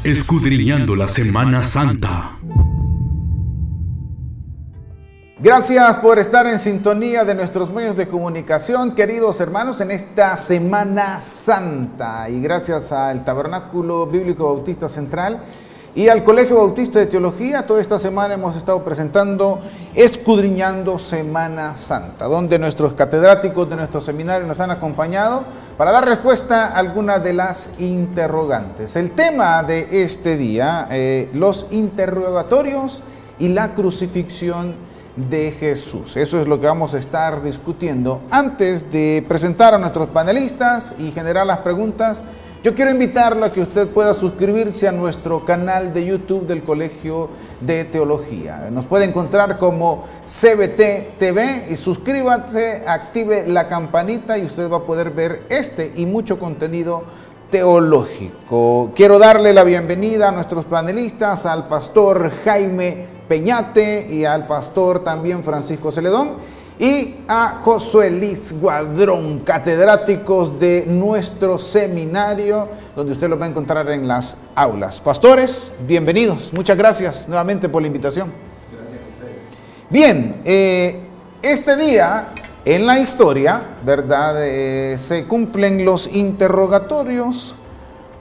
Escudriñando la Semana Santa. Gracias por estar en sintonía de nuestros medios de comunicación, queridos hermanos, en esta Semana Santa. Y gracias al Tabernáculo Bíblico Bautista Central y al Colegio Bautista de Teología, toda esta semana hemos estado presentando Escudriñando Semana Santa, donde nuestros catedráticos de nuestro seminario nos han acompañado para dar respuesta a algunas de las interrogantes. El tema de este día, los interrogatorios y la crucifixión de Jesús. Eso es lo que vamos a estar discutiendo. Antes de presentar a nuestros panelistas y generar las preguntas, yo quiero invitarlo a que usted pueda suscribirse a nuestro canal de YouTube del Colegio de Teología. Nos puede encontrar como CBT TV y suscríbase, active la campanita y usted va a poder ver este y mucho contenido teológico. Quiero darle la bienvenida a nuestros panelistas, al pastor Jaime Peñate y al pastor también Francisco Celedón, y a Josué Liz Guadrón, catedráticos de nuestro seminario, donde usted los va a encontrar en las aulas. Pastores, bienvenidos. Muchas gracias nuevamente por la invitación. Bien, este día en la historia, ¿verdad? Se cumplen los interrogatorios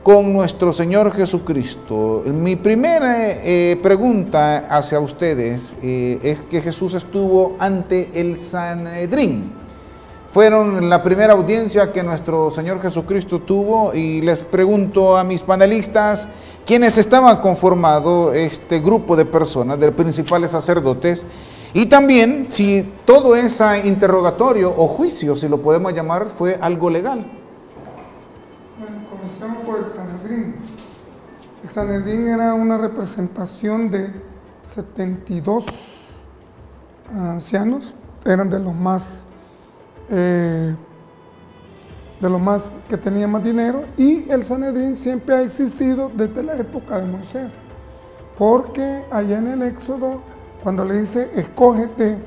con nuestro Señor Jesucristo. Mi primera pregunta hacia ustedes es que Jesús estuvo ante el Sanedrín. Fueron la primera audiencia que nuestro Señor Jesucristo tuvo, y les pregunto a mis panelistas, ¿quiénes estaban conformado este grupo de personas, de principales sacerdotes? Y también si todo ese interrogatorio o juicio, si lo podemos llamar, fue algo legal. Comencemos por el Sanedrín. El Sanedrín era una representación de 72 ancianos, eran de los más que tenían más dinero, y el Sanedrín siempre ha existido desde la época de Moisés, porque allá en el Éxodo, cuando le dice escógete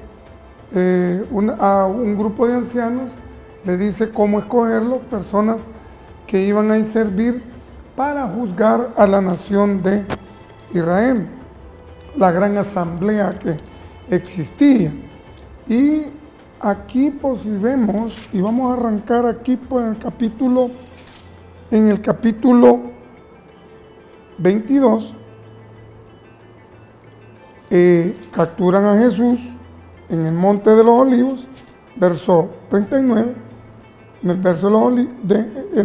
a un grupo de ancianos, le dice cómo escogerlo, personas que iban a servir para juzgar a la nación de Israel, la gran asamblea que existía. Y aquí pues vemos, y vamos a arrancar aquí por el capítulo, en el capítulo 22, capturan a Jesús en el Monte de los Olivos, verso 39, en el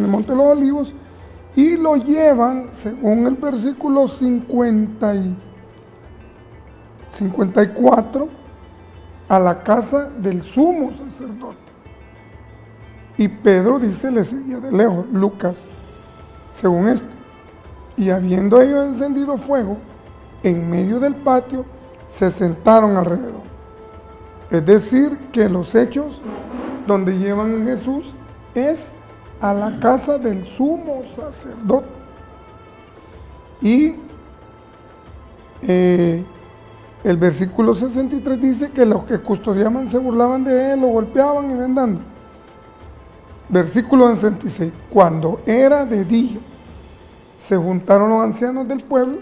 Monte de los Olivos, y lo llevan, según el versículo 54, a la casa del sumo sacerdote. Y Pedro dice, le seguía de lejos, Lucas, según esto. Y habiendo ellos encendido fuego, en medio del patio, se sentaron alrededor. Es decir, que los hechos donde llevan a Jesús es a la casa del sumo sacerdote. Y el versículo 63 dice que los que custodiaban se burlaban de él, lo golpeaban y vendando. Versículo 66, cuando era de día, se juntaron los ancianos del pueblo,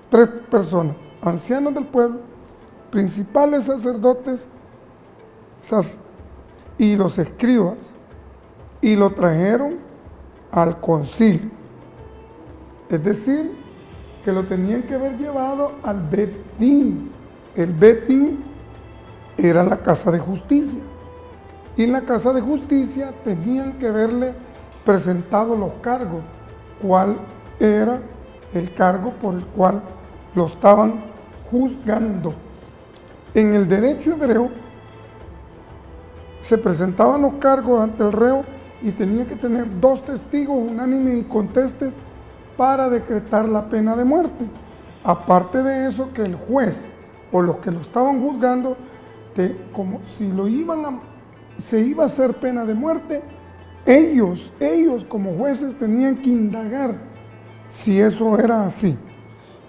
3 personas, ancianos del pueblo, principales sacerdotes y los escribas y lo trajeron al concilio. Es decir, que lo tenían que haber llevado al Bet Din. El Bet Din era la casa de justicia. Y en la casa de justicia tenían que haberle presentado los cargos. ¿Cuál era el cargo por el cual lo estaban juzgando? En el derecho hebreo se presentaban los cargos ante el reo y tenía que tener 2 testigos unánimes y contestes para decretar la pena de muerte. Aparte de eso, que el juez o los que lo estaban juzgando, como si se iba a hacer pena de muerte, ellos como jueces tenían que indagar si eso era así.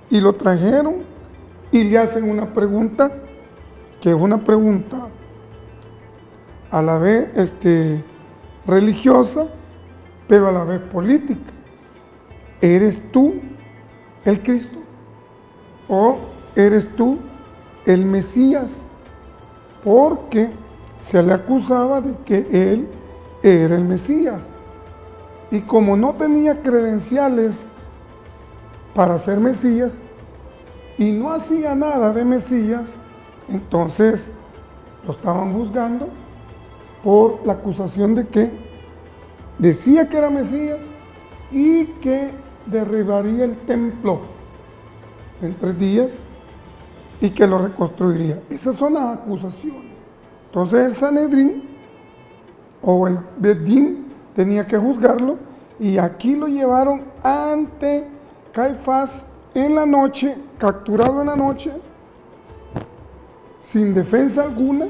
Y lo trajeron y le hacen una pregunta, que es una pregunta a la vez religiosa, pero a la vez política. ¿Eres tú el Cristo? ¿O eres tú el Mesías? Porque se le acusaba de que él era el Mesías. Y como no tenía credenciales para ser Mesías y no hacía nada de Mesías, entonces lo estaban juzgando por la acusación de que decía que era Mesías y que derribaría el templo en 3 días y que lo reconstruiría. Esas son las acusaciones. Entonces el Sanedrín o el Bet Din tenía que juzgarlo, y aquí lo llevaron ante Caifás en la noche, capturado en la noche, sin defensa alguna.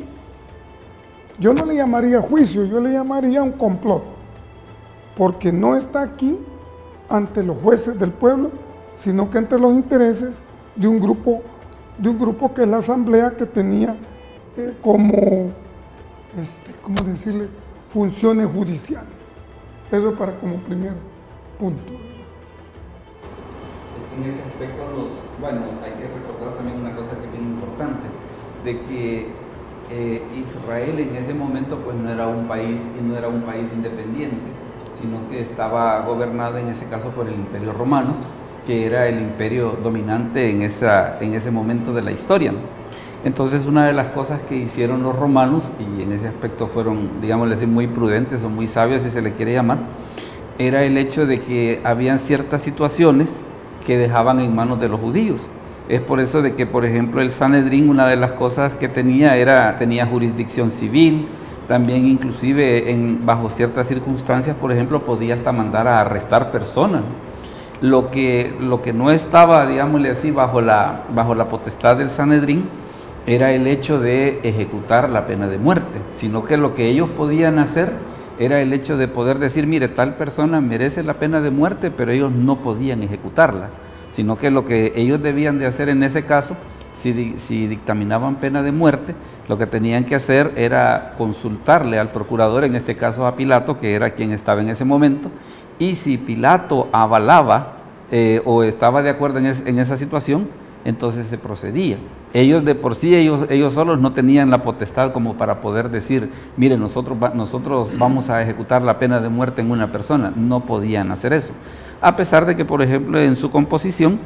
Yo no le llamaría juicio, yo le llamaría un complot, porque no está aquí ante los jueces del pueblo, sino que ante los intereses de un grupo que es la asamblea, que tenía ¿cómo decirle? Funciones judiciales. Eso para como primer punto. En ese aspecto, hay que recordar también una cosa que es bien importante, de que Israel en ese momento pues no era un país independiente, sino que estaba gobernado en ese caso por el Imperio Romano, que era el imperio dominante en ese momento de la historia, ¿no? Entonces, una de las cosas que hicieron los romanos, y en ese aspecto fueron, digámosle así, muy prudentes o muy sabios, si se le quiere llamar, era el hecho de que habían ciertas situaciones que dejaban en manos de los judíos. Es por eso de que, por ejemplo, el Sanedrín, una de las cosas que tenía jurisdicción civil, también inclusive bajo ciertas circunstancias, por ejemplo, podía hasta mandar a arrestar personas. Lo que no estaba, digámosle así, bajo la potestad del Sanedrín, era el hecho de ejecutar la pena de muerte, sino que lo que ellos podían hacer era el hecho de poder decir, mire, tal persona merece la pena de muerte, pero ellos no podían ejecutarla, sino que lo que ellos debían de hacer en ese caso, si dictaminaban pena de muerte, lo que tenían que hacer era consultarle al procurador, en este caso a Pilato, que era quien estaba en ese momento, y si Pilato avalaba o estaba de acuerdo en esa situación, entonces se procedía. Ellos de por sí, ellos solos no tenían la potestad como para poder decir, mire, nosotros vamos a ejecutar la pena de muerte en una persona. No podían hacer eso. A pesar de que, por ejemplo, en su composición,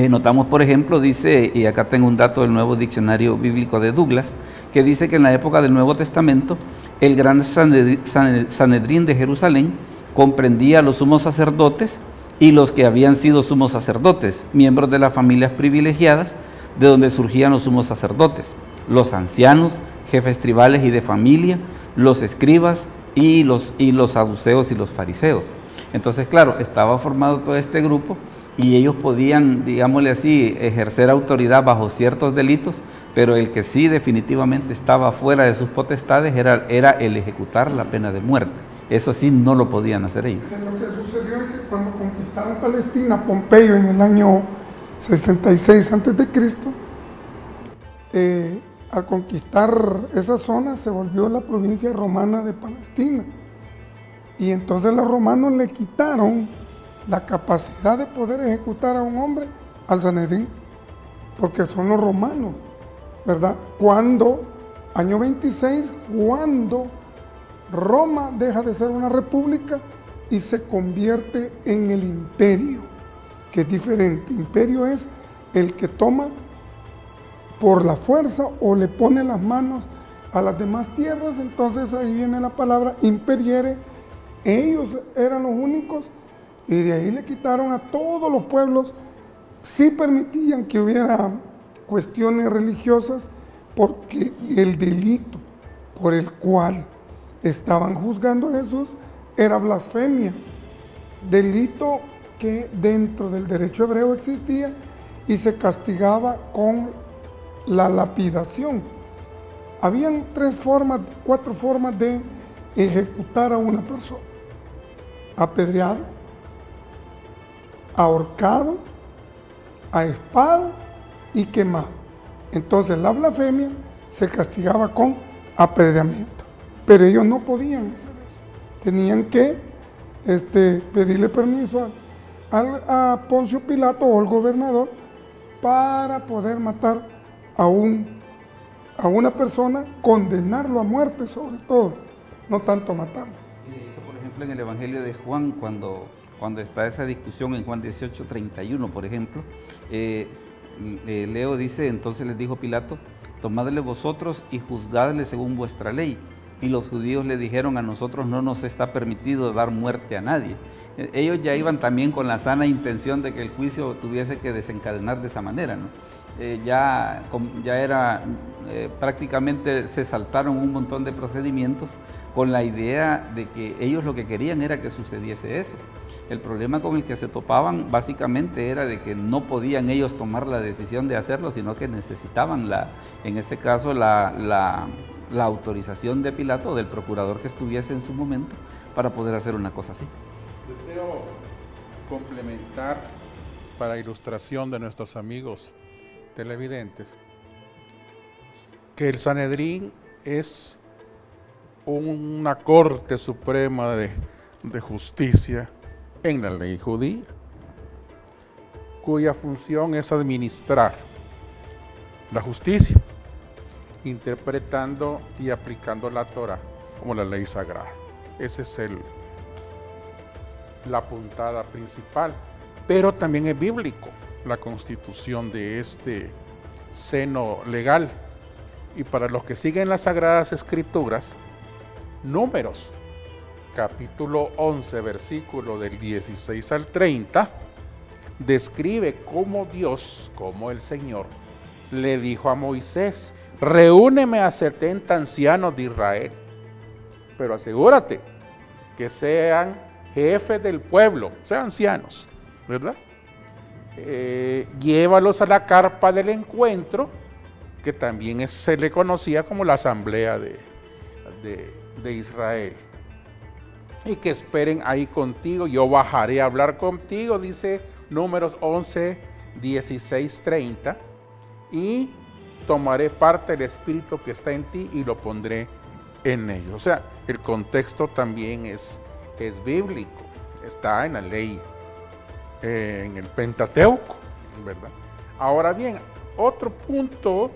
notamos, por ejemplo, dice, y acá tengo un dato del Nuevo Diccionario Bíblico de Douglas, que dice que en la época del Nuevo Testamento, el gran Sanedrín de Jerusalén comprendía a los sumos sacerdotes y los que habían sido sumos sacerdotes, miembros de las familias privilegiadas de donde surgían los sumos sacerdotes, los ancianos, jefes tribales y de familia, los escribas y los saduceos y los fariseos. Entonces, claro, estaba formado todo este grupo y ellos podían, digámosle así, ejercer autoridad bajo ciertos delitos, pero el que sí definitivamente estaba fuera de sus potestades era el ejecutar la pena de muerte. Eso sí no lo podían hacer ellos. Lo que sucedió es que cuando conquistaron Palestina, Pompeyo en el año 66 a.C., al conquistar esa zona se volvió la provincia romana de Palestina. Y entonces los romanos le quitaron la capacidad de poder ejecutar a un hombre al Sanedrín, porque son los romanos, ¿verdad? Año 26, cuando Roma deja de ser una república y se convierte en el imperio, que es diferente. Imperio es el que toma por la fuerza o le pone las manos a las demás tierras. Entonces ahí viene la palabra imperiere. Ellos eran los únicos y de ahí le quitaron a todos los pueblos. Sí permitían que hubiera cuestiones religiosas, porque el delito por el cual estaban juzgando a Jesús era blasfemia, delito que dentro del derecho hebreo existía y se castigaba con la lapidación. Habían 4 formas de ejecutar a una persona: apedreado, ahorcado, a espada y quemado. Entonces la blasfemia se castigaba con apedreamiento, pero ellos no podían hacer eso. Tenían que pedirle permiso a Poncio Pilato o al gobernador para poder matar a una persona, condenarlo a muerte sobre todo, no tanto matarlo. Y de hecho, por ejemplo, en el Evangelio de Juan, cuando está esa discusión en Juan 18:31, por ejemplo, Leo dice: entonces les dijo Pilato, tomadle vosotros y juzgadle según vuestra ley. Y los judíos le dijeron: a nosotros no nos está permitido dar muerte a nadie. Ellos ya iban también con la sana intención de que el juicio tuviese que desencadenar de esa manera, ¿no? Ya era, prácticamente se saltaron un montón de procedimientos con la idea de que ellos lo que querían era que sucediese eso. El problema con el que se topaban básicamente era de que no podían ellos tomar la decisión de hacerlo, sino que necesitaban, en este caso, la autorización de Pilato o del procurador que estuviese en su momento para poder hacer una cosa así. Deseo complementar, para ilustración de nuestros amigos televidentes, que el Sanedrín es una corte suprema de justicia en la ley judía, cuya función es administrar la justicia, interpretando y aplicando la Torá como la ley sagrada. Esa es la puntada principal, pero también es bíblico la constitución de este seno legal. Y para los que siguen las Sagradas Escrituras, Números capítulo 11, versículo del 16 al 30, describe cómo Dios, como el Señor, le dijo a Moisés: reúneme a 70 ancianos de Israel, pero asegúrate que sean jefes del pueblo, sean ancianos, ¿verdad? Llévalos a la carpa del encuentro, que también se le conocía como la asamblea de Israel, y que esperen ahí contigo. Yo bajaré a hablar contigo, dice Números 11, 16, 30, y tomaré parte del Espíritu que está en ti y lo pondré en ellos. O sea, el contexto también es bíblico, está en la ley, en el Pentateuco, ¿verdad? Ahora bien, otro punto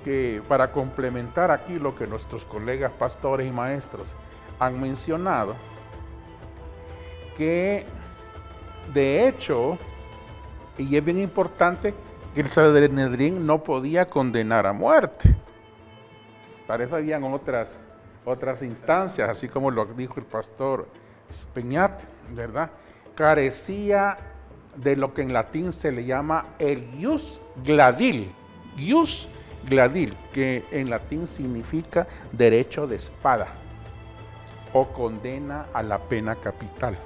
que, para complementar aquí lo que nuestros colegas pastores y maestros han mencionado, que de hecho, y es bien importante, que el Sanedrín no podía condenar a muerte. Para eso habían otras instancias, así como lo dijo el pastor Peñat, ¿verdad? Carecía de lo que en latín se le llama el ius gladil, que en latín significa derecho de espada o condena a la pena capital.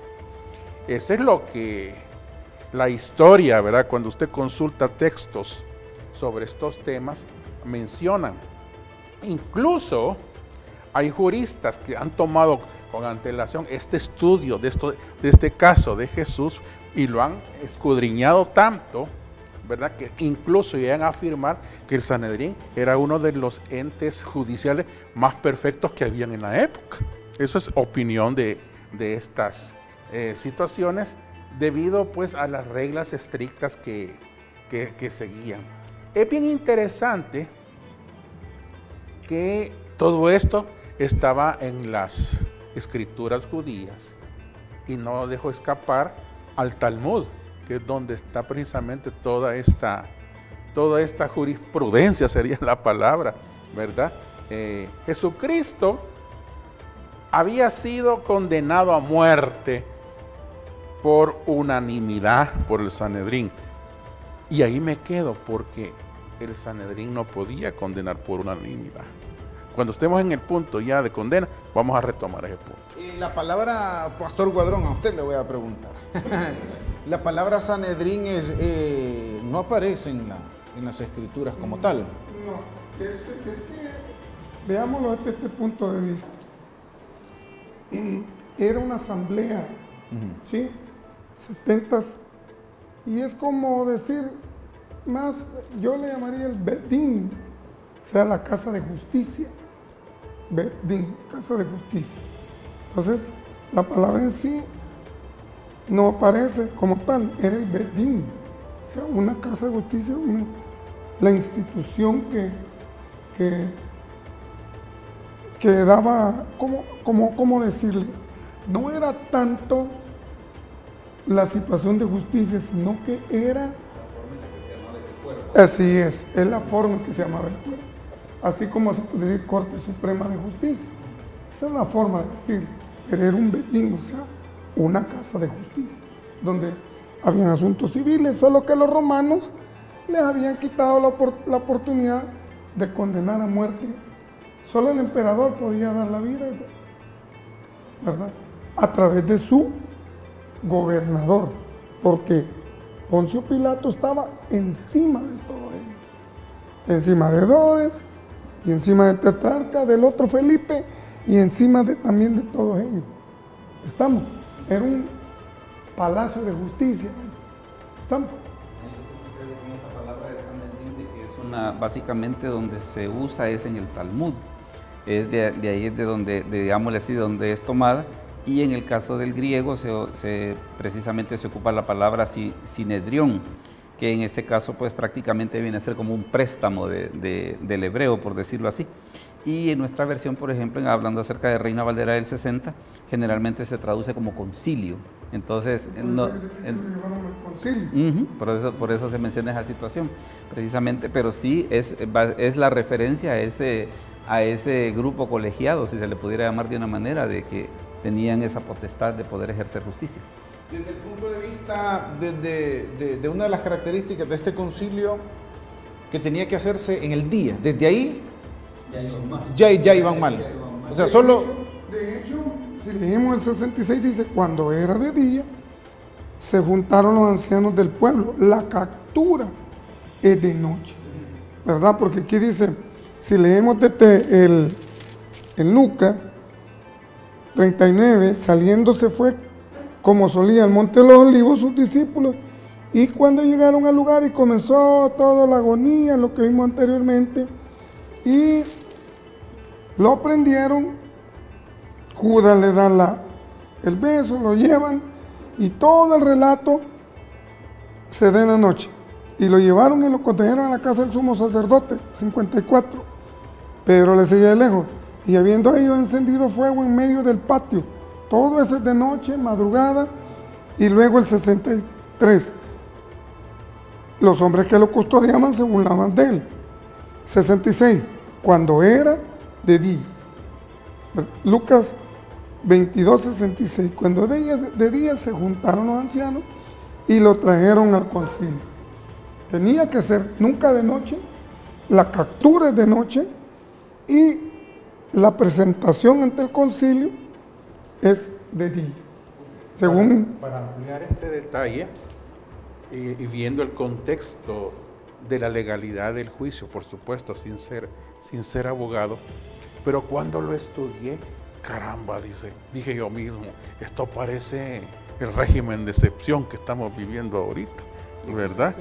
Eso es lo que la historia, ¿verdad?, cuando usted consulta textos sobre estos temas, mencionan. Incluso hay juristas que han tomado con antelación este estudio de este caso de Jesús y lo han escudriñado tanto, ¿verdad?, que incluso llegan a afirmar que el Sanedrín era uno de los entes judiciales más perfectos que habían en la época. Eso es opinión de estas situaciones, debido pues a las reglas estrictas que seguían. Es bien interesante que todo esto estaba en las escrituras judías y no dejó escapar al Talmud, que es donde está precisamente toda esta jurisprudencia, sería la palabra, ¿verdad? Jesucristo había sido condenado a muerte por unanimidad por el Sanedrín. Y ahí me quedo, porque el Sanedrín no podía condenar por unanimidad. Cuando estemos en el punto ya de condena, vamos a retomar ese punto. Y la palabra, Pastor Guadrón, a usted le voy a preguntar. La palabra Sanedrín no aparece en las escrituras como tal. No, es que veámoslo desde este punto de vista. Era una asamblea, ¿sí? 70, y es como decir, más, yo le llamaría el Bedín, o sea, la casa de justicia. Bedín, casa de justicia. Entonces, la palabra en sí no aparece como tal, era el Bedín, o sea, una casa de justicia, la institución que daba, ¿cómo decirle? No era tanto la situación de justicia, sino que era... Así es la forma en que se llamaba el cuerpo. Así como se puede decir Corte Suprema de Justicia. Esa es la forma de decir, pero era un bedín, o sea, una casa de justicia, donde habían asuntos civiles, solo que los romanos les habían quitado la oportunidad de condenar a muerte. Solo el emperador podía dar la vida, ¿verdad? A través de su gobernador, porque Poncio Pilato estaba encima de todo ello, encima de Herodes y encima del tetrarca, del otro Felipe, y encima también de todos ellos. Era un palacio de justicia. Estamos. Con esa palabra de Sanedrín, que es básicamente donde se usa es en el Talmud. Es de ahí es de donde, digámosle así, donde es tomada. Y en el caso del griego precisamente se ocupa la palabra sinedrión, que en este caso pues prácticamente viene a ser como un préstamo del hebreo, por decirlo así. Y en nuestra versión, por ejemplo, hablando acerca de Reina Valera del 60, generalmente se traduce como concilio. Entonces, por eso se menciona esa situación, precisamente, pero sí es la referencia a ese grupo colegiado, si se le pudiera llamar de una manera, de que tenían esa potestad de poder ejercer justicia. Desde el punto de vista de una de las características de este concilio, que tenía que hacerse en el día, desde ahí ya iban mal. O sea, solo... De hecho, si leemos el 66, dice, cuando era de día, se juntaron los ancianos del pueblo. La captura es de noche, ¿verdad? Porque aquí dice, si leemos desde en Lucas 39, saliéndose fue como solía al monte de los olivos sus discípulos, y cuando llegaron al lugar y comenzó toda la agonía, lo que vimos anteriormente, y lo prendieron, Judas le da el beso, lo llevan, y todo el relato se da en la noche, y lo llevaron y lo condujeron a la casa del sumo sacerdote, 54, Pedro le seguía de lejos, y habiendo ellos encendido fuego en medio del patio. Todo eso es de noche, madrugada, y luego el 63. Los hombres que lo custodiaban se burlaban de él. 66. Cuando era de día. Lucas 22, 66. Cuando de día se juntaron los ancianos y lo trajeron al concilio. Tenía que ser nunca de noche, la captura es de noche y la presentación ante el concilio es de día. Según... Para ampliar este detalle y viendo el contexto de la legalidad del juicio, por supuesto, sin ser abogado, pero cuando lo estudié, caramba, dije yo mismo, esto parece el régimen de excepción que estamos viviendo ahorita, ¿verdad?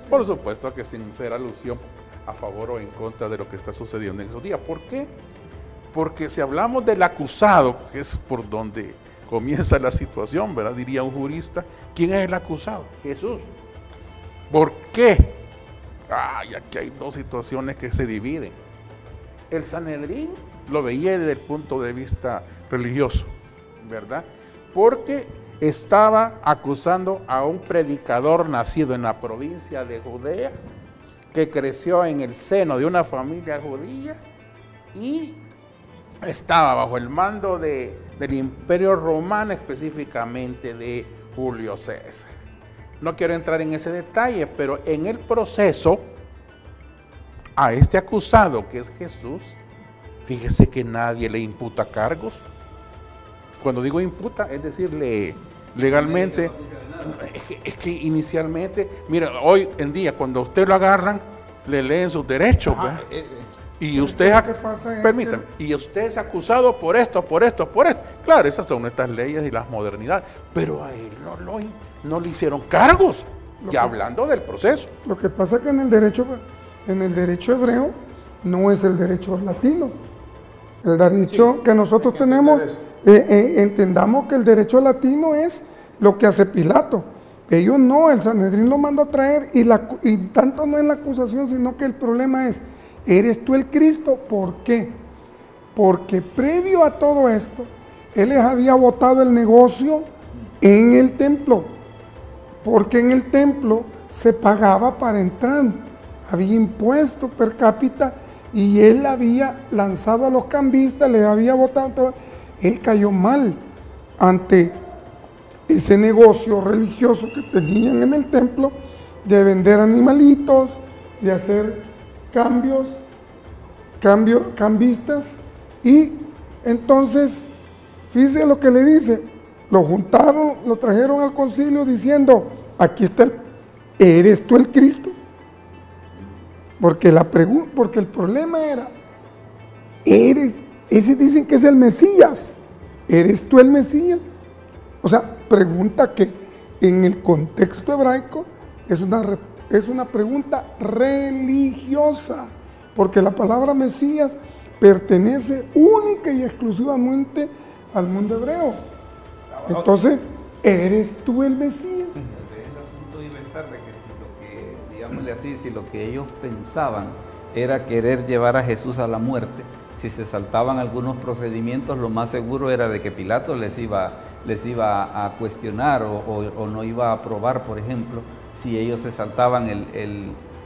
Por supuesto que sin ser alusión a favor o en contra de lo que está sucediendo en esos días. ¿Por qué? Porque si hablamos del acusado, que es por donde comienza la situación, ¿verdad? Diría un jurista, ¿quién es el acusado? Jesús. ¿Por qué? Aquí hay dos situaciones que se dividen. El Sanedrín lo veía desde el punto de vista religioso, ¿verdad? Porque estaba acusando a un predicador nacido en la provincia de Judea, que creció en el seno de una familia judía y estaba bajo el mando del Imperio Romano, específicamente de Julio César. No quiero entrar en ese detalle, pero en el proceso, a este acusado que es Jesús, fíjese que nadie le imputa cargos. Cuando digo imputa, es decir, legalmente, es que inicialmente, mira, hoy en día cuando usted lo agarran, le leen sus derechos, y usted, permítame, y usted es acusado por esto. Claro, esas son nuestras leyes y las modernidades, pero a él no le hicieron cargos, ya hablando del proceso. Lo que pasa es que en el derecho hebreo no es el derecho latino. El derecho que nosotros tenemos, entendamos que el derecho latino es lo que hace Pilato. Ellos no, el Sanedrín lo manda a traer y tanto no es la acusación, sino que el problema es, ¿eres tú el Cristo? ¿Por qué? Porque previo a todo esto, él les había botado el negocio en el templo, porque en el templo se pagaba para entrar, había impuesto per cápita y él había lanzado a los cambistas, les había botado todo. Él cayó mal ante ese negocio religioso que tenían en el templo de vender animalitos, de hacer cambistas, y entonces, fíjense lo que le dice, lo juntaron, lo trajeron al concilio diciendo, aquí está, ¿eres tú el Cristo? Porque el problema era, ese dicen que es el Mesías, ¿eres tú el Mesías? O sea, pregunta que en el contexto hebraico es una pregunta religiosa, porque la palabra Mesías pertenece única y exclusivamente al mundo hebreo. Entonces, ¿eres tú el Mesías? El asunto iba a estar de que digámosle así, si lo que ellos pensaban era querer llevar a Jesús a la muerte, si se saltaban algunos procedimientos, lo más seguro era de que Pilato les iba a cuestionar o no iba a aprobar, por ejemplo, si ellos se saltaban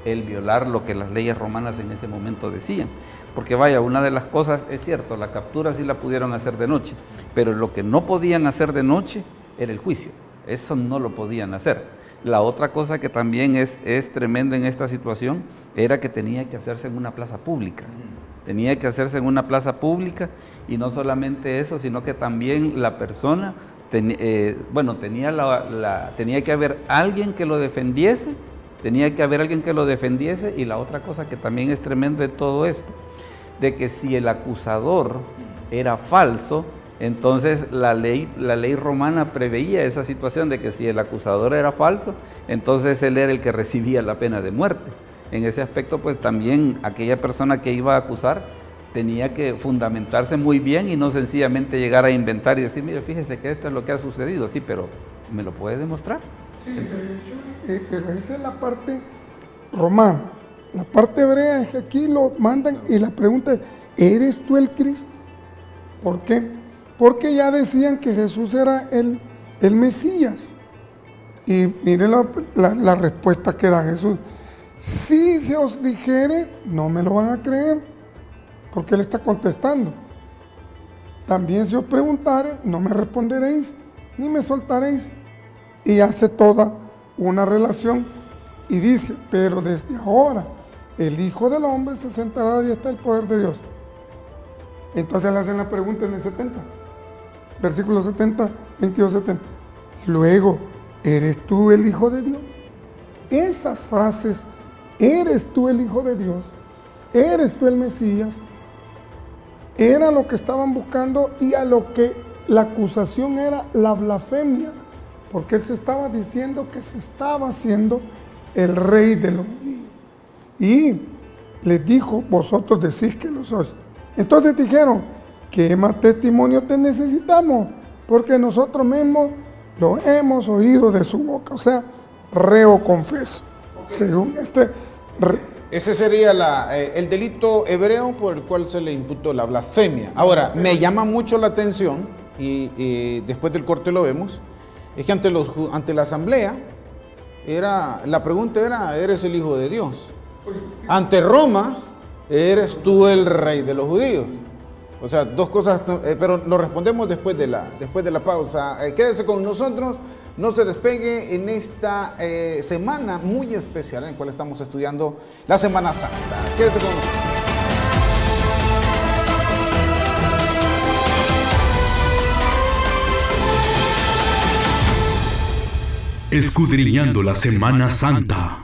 el violar lo que las leyes romanas en ese momento decían. Porque vaya, una de las cosas, es cierto, la captura sí la pudieron hacer de noche, pero lo que no podían hacer de noche era el juicio, eso no lo podían hacer. La otra cosa que también es tremenda en esta situación era que tenía que hacerse en una plaza pública. Tenía que hacerse en una plaza pública, y no solamente eso, sino que también la persona, tenía que haber alguien que lo defendiese, y la otra cosa que también es tremendo de todo esto, de que si el acusador era falso, entonces la ley romana preveía esa situación de que si el acusador era falso, entonces él era el que recibía la pena de muerte. En ese aspecto, pues también aquella persona que iba a acusar tenía que fundamentarse muy bien y no sencillamente llegar a inventar y decir, mire, fíjese que esto es lo que ha sucedido. Sí, pero ¿me lo puede demostrar? Sí, de hecho, pero esa es la parte romana. La parte hebrea es que aquí lo mandan y la pregunta es, ¿eres tú el Cristo? ¿Por qué? Porque ya decían que Jesús era el Mesías. Y miren la respuesta que da Jesús. Si se os dijere, no me lo van a creer, porque él está contestando. También si os preguntare, no me responderéis, ni me soltaréis. Y hace toda una relación y dice, pero desde ahora el Hijo del Hombre se sentará a la diestra del poder de Dios. Entonces le hacen la pregunta en el 70, versículo 70, 22-70. Luego, ¿eres tú el Hijo de Dios? Esas frases, ¿eres tú el Hijo de Dios? ¿Eres tú el Mesías? Era lo que estaban buscando, y a lo que la acusación era la blasfemia, porque él se estaba diciendo que se estaba haciendo el rey de los judíos. Y les dijo, vosotros decís que lo sois. Entonces dijeron, ¿qué más testimonio te necesitamos? Porque nosotros mismos lo hemos oído de su boca. O sea, reo confeso. Okay. Según ese sería el delito hebreo por el cual se le imputó la blasfemia. Ahora, me llama mucho la atención y después del corte lo vemos, es que ante la asamblea, la pregunta era, ¿eres el Hijo de Dios? Ante Roma, ¿eres tú el rey de los judíos? O sea, dos cosas, pero lo respondemos después de la pausa. Quédese con nosotros, no se despegue en esta semana muy especial en la cual estamos estudiando la Semana Santa. Quédese con nosotros. Escudriñando la Semana Santa.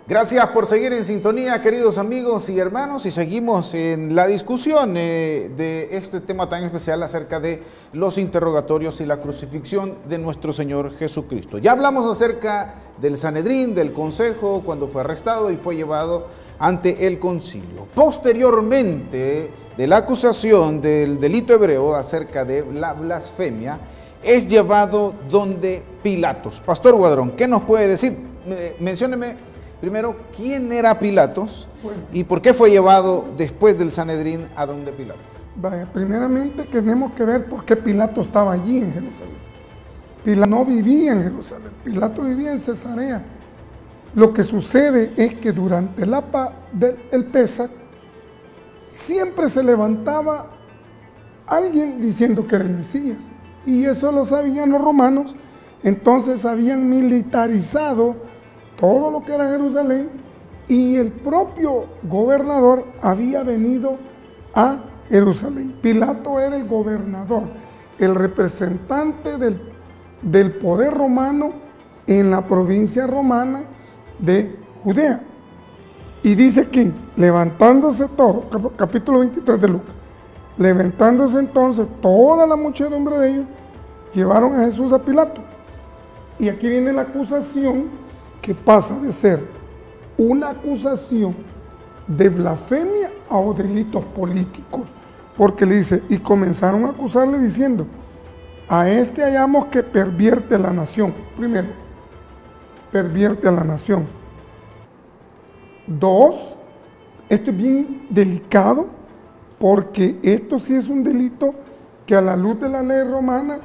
Gracias por seguir en sintonía, queridos amigos y hermanos, y seguimos en la discusión de este tema tan especial acerca de los interrogatorios y la crucifixión de nuestro Señor Jesucristo. Ya hablamos acerca del Sanedrín, del Consejo, cuando fue arrestado y fue llevado ante el concilio. Posteriormente de la acusación del delito hebreo acerca de la blasfemia, es llevado donde Pilatos. Pastor Guadrón, ¿qué nos puede decir? Mencióneme primero, ¿quién era Pilatos y por qué fue llevado después del Sanedrín a donde Pilatos? Vaya, primeramente tenemos que ver por qué Pilato estaba allí en Jerusalén. Pilato no vivía en Jerusalén, Pilato vivía en Cesarea. Lo que sucede es que durante el Pesaj siempre se levantaba alguien diciendo que era el Mesías. Y eso lo sabían los romanos, entonces habían militarizado todo lo que era Jerusalén, y el propio gobernador había venido a Jerusalén. Pilato era el gobernador, el representante del poder romano en la provincia romana de Judea. Y dice aquí, levantándose todo, capítulo 23 de Lucas, levantándose entonces toda la muchedumbre de ellos, llevaron a Jesús a Pilato. Y aquí viene la acusación, que pasa de ser una acusación de blasfemia a delitos políticos, porque le dice, y comenzaron a acusarle diciendo, a este hallamos que pervierte la nación. Primero, pervierte a la nación. Dos, esto es bien delicado, porque esto sí es un delito que a la luz de la ley romana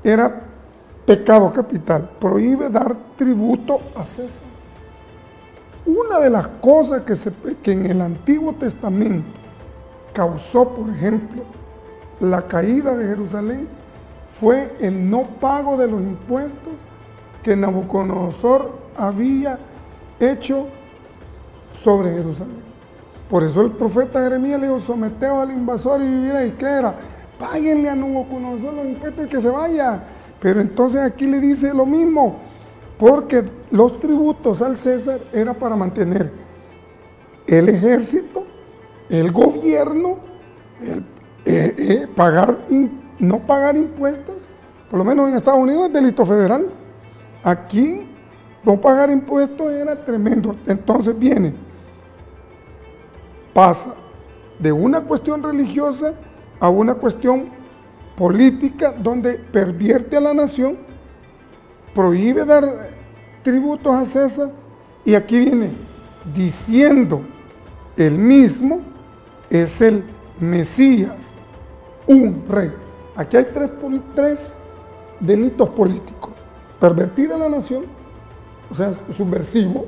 era pecado capital. Prohíbe dar tributo a César. Una de las cosas que en el Antiguo Testamento causó, por ejemplo, la caída de Jerusalén fue el no pago de los impuestos que Nabucodonosor había hecho sobre Jerusalén. Por eso el profeta Jeremías le dijo, someteos al invasor y viviréis. ¿Qué era? Páguenle a Nabucodonosor los impuestos y que se vaya. Pero entonces aquí le dice lo mismo, porque los tributos al César era para mantener el ejército, el gobierno, no pagar impuestos. Por lo menos en Estados Unidos es delito federal. Aquí no pagar impuestos era tremendo. Entonces pasa de una cuestión religiosa a una cuestión política, donde pervierte a la nación, prohíbe dar tributos a César, y aquí viene diciendo él mismo es el Mesías, un rey. Aquí hay tres delitos políticos: pervertir a la nación, o sea, subversivo,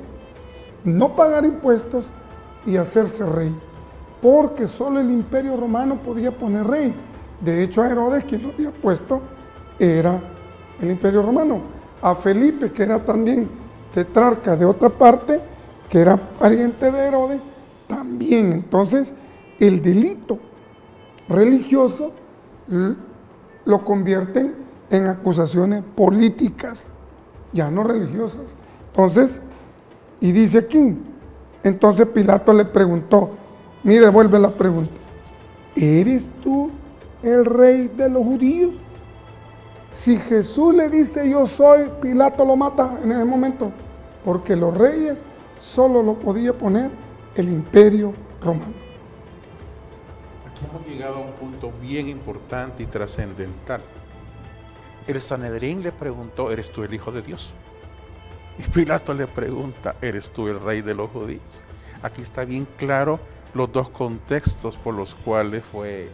no pagar impuestos y hacerse rey, porque solo el Imperio Romano podía poner rey. De hecho, a Herodes, quien lo había puesto, era el Imperio Romano. A Felipe, que era también tetrarca de otra parte, que era pariente de Herodes, también. Entonces, el delito religioso lo convierten en acusaciones políticas, ya no religiosas. Entonces, y dice aquí, entonces Pilato le preguntó, mire, vuelve la pregunta, ¿eres tú el rey de los judíos? Si Jesús le dice yo soy, Pilato lo mata en ese momento, porque los reyes solo lo podía poner el Imperio Romano. Aquí hemos llegado a un punto bien importante y trascendental. El Sanedrín le preguntó, ¿eres tú el Hijo de Dios? Y Pilato le pregunta, ¿eres tú el rey de los judíos? Aquí está bien claro los dos contextos por los cuales fue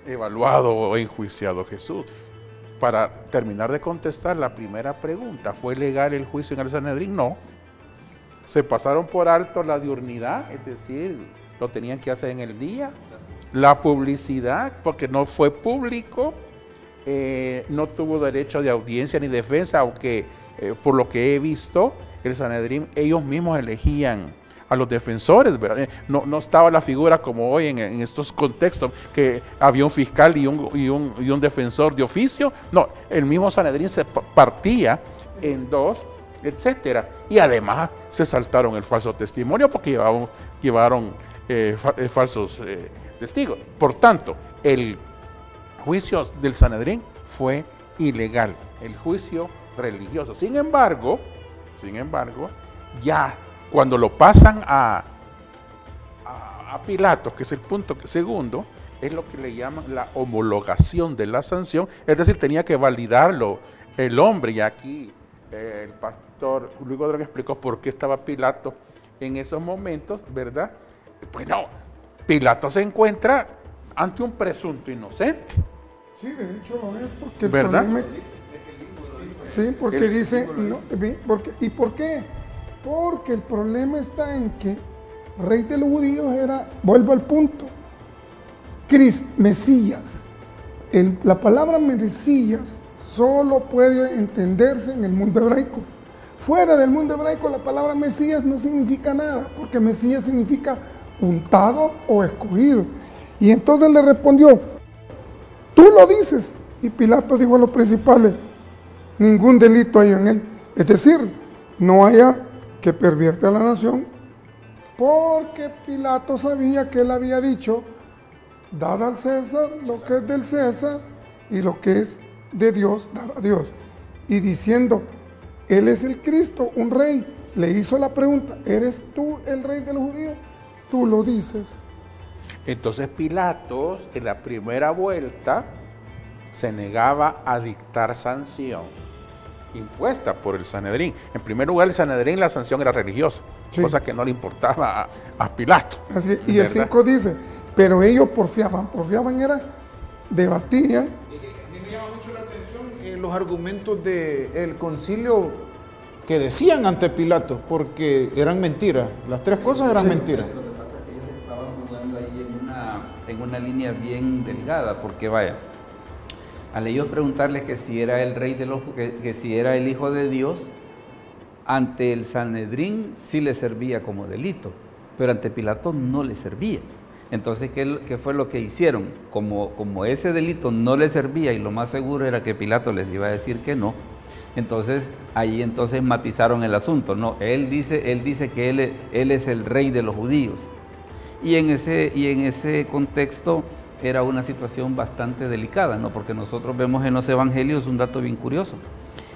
evaluado o enjuiciado Jesús. Para terminar de contestar la primera pregunta, ¿fue legal el juicio en el Sanedrín? No. Se pasaron por alto la diurnidad, es decir, lo tenían que hacer en el día. La publicidad, porque no fue público, no tuvo derecho de audiencia ni defensa, aunque por lo que he visto, el Sanedrín, ellos mismos elegían a los defensores, ¿verdad? No estaba la figura como hoy en estos contextos, que había un fiscal y un defensor de oficio. No, el mismo Sanedrín se partía en dos, etcétera. Y además se saltaron el falso testimonio porque llevaron falsos testigos. Por tanto, el juicio del Sanedrín fue ilegal, el juicio religioso. Sin embargo, ya cuando lo pasan a Pilatos, que es el punto segundo, es lo que le llaman la homologación de la sanción, es decir, tenía que validarlo el hombre, y aquí el pastor Luis Godrón explicó por qué estaba Pilato en esos momentos, ¿verdad? Pues no, Pilato se encuentra ante un presunto inocente. Sí, de hecho lo es, porque el ¿verdad? problema... Sí, porque dice... No, ¿y por qué? Porque el problema está en que rey de los judíos era, vuelvo al punto, Mesías. La palabra Mesías solo puede entenderse en el mundo hebraico. Fuera del mundo hebraico la palabra Mesías no significa nada, porque Mesías significa untado o escogido. Y entonces le respondió, tú lo dices. Y Pilato dijo a los principales, ningún delito hay en él. Es decir, no haya que pervierte a la nación, porque Pilato sabía que él había dicho, dad al César lo que es del César y lo que es de Dios, dar a Dios. Y diciendo, él es el Cristo, un rey, le hizo la pregunta, ¿eres tú el rey de los judíos? Tú lo dices. Entonces Pilatos, en la primera vuelta, se negaba a dictar sanción impuesta por el Sanedrín. En primer lugar, el Sanedrín, la sanción era religiosa, sí, cosa que no le importaba a Pilato. Así, y el 5 dice, pero ellos porfiaban era, debatían. A mí me llama mucho la atención los argumentos del concilio que decían ante Pilato, porque eran mentiras, las tres cosas eran mentiras. Lo que pasa es que ellos estaban jugando ahí en una línea bien delgada, porque vaya, al ellos preguntarles que si era el rey de los, que si era el hijo de Dios, ante el Sanedrín sí le servía como delito, pero ante Pilato no le servía. Entonces, ¿qué fue lo que hicieron? Como ese delito no le servía y lo más seguro era que Pilato les iba a decir que no, entonces ahí matizaron el asunto. No, él dice que él es el rey de los judíos. Y en ese contexto era una situación bastante delicada, ¿no? Porque nosotros vemos en los evangelios un dato bien curioso.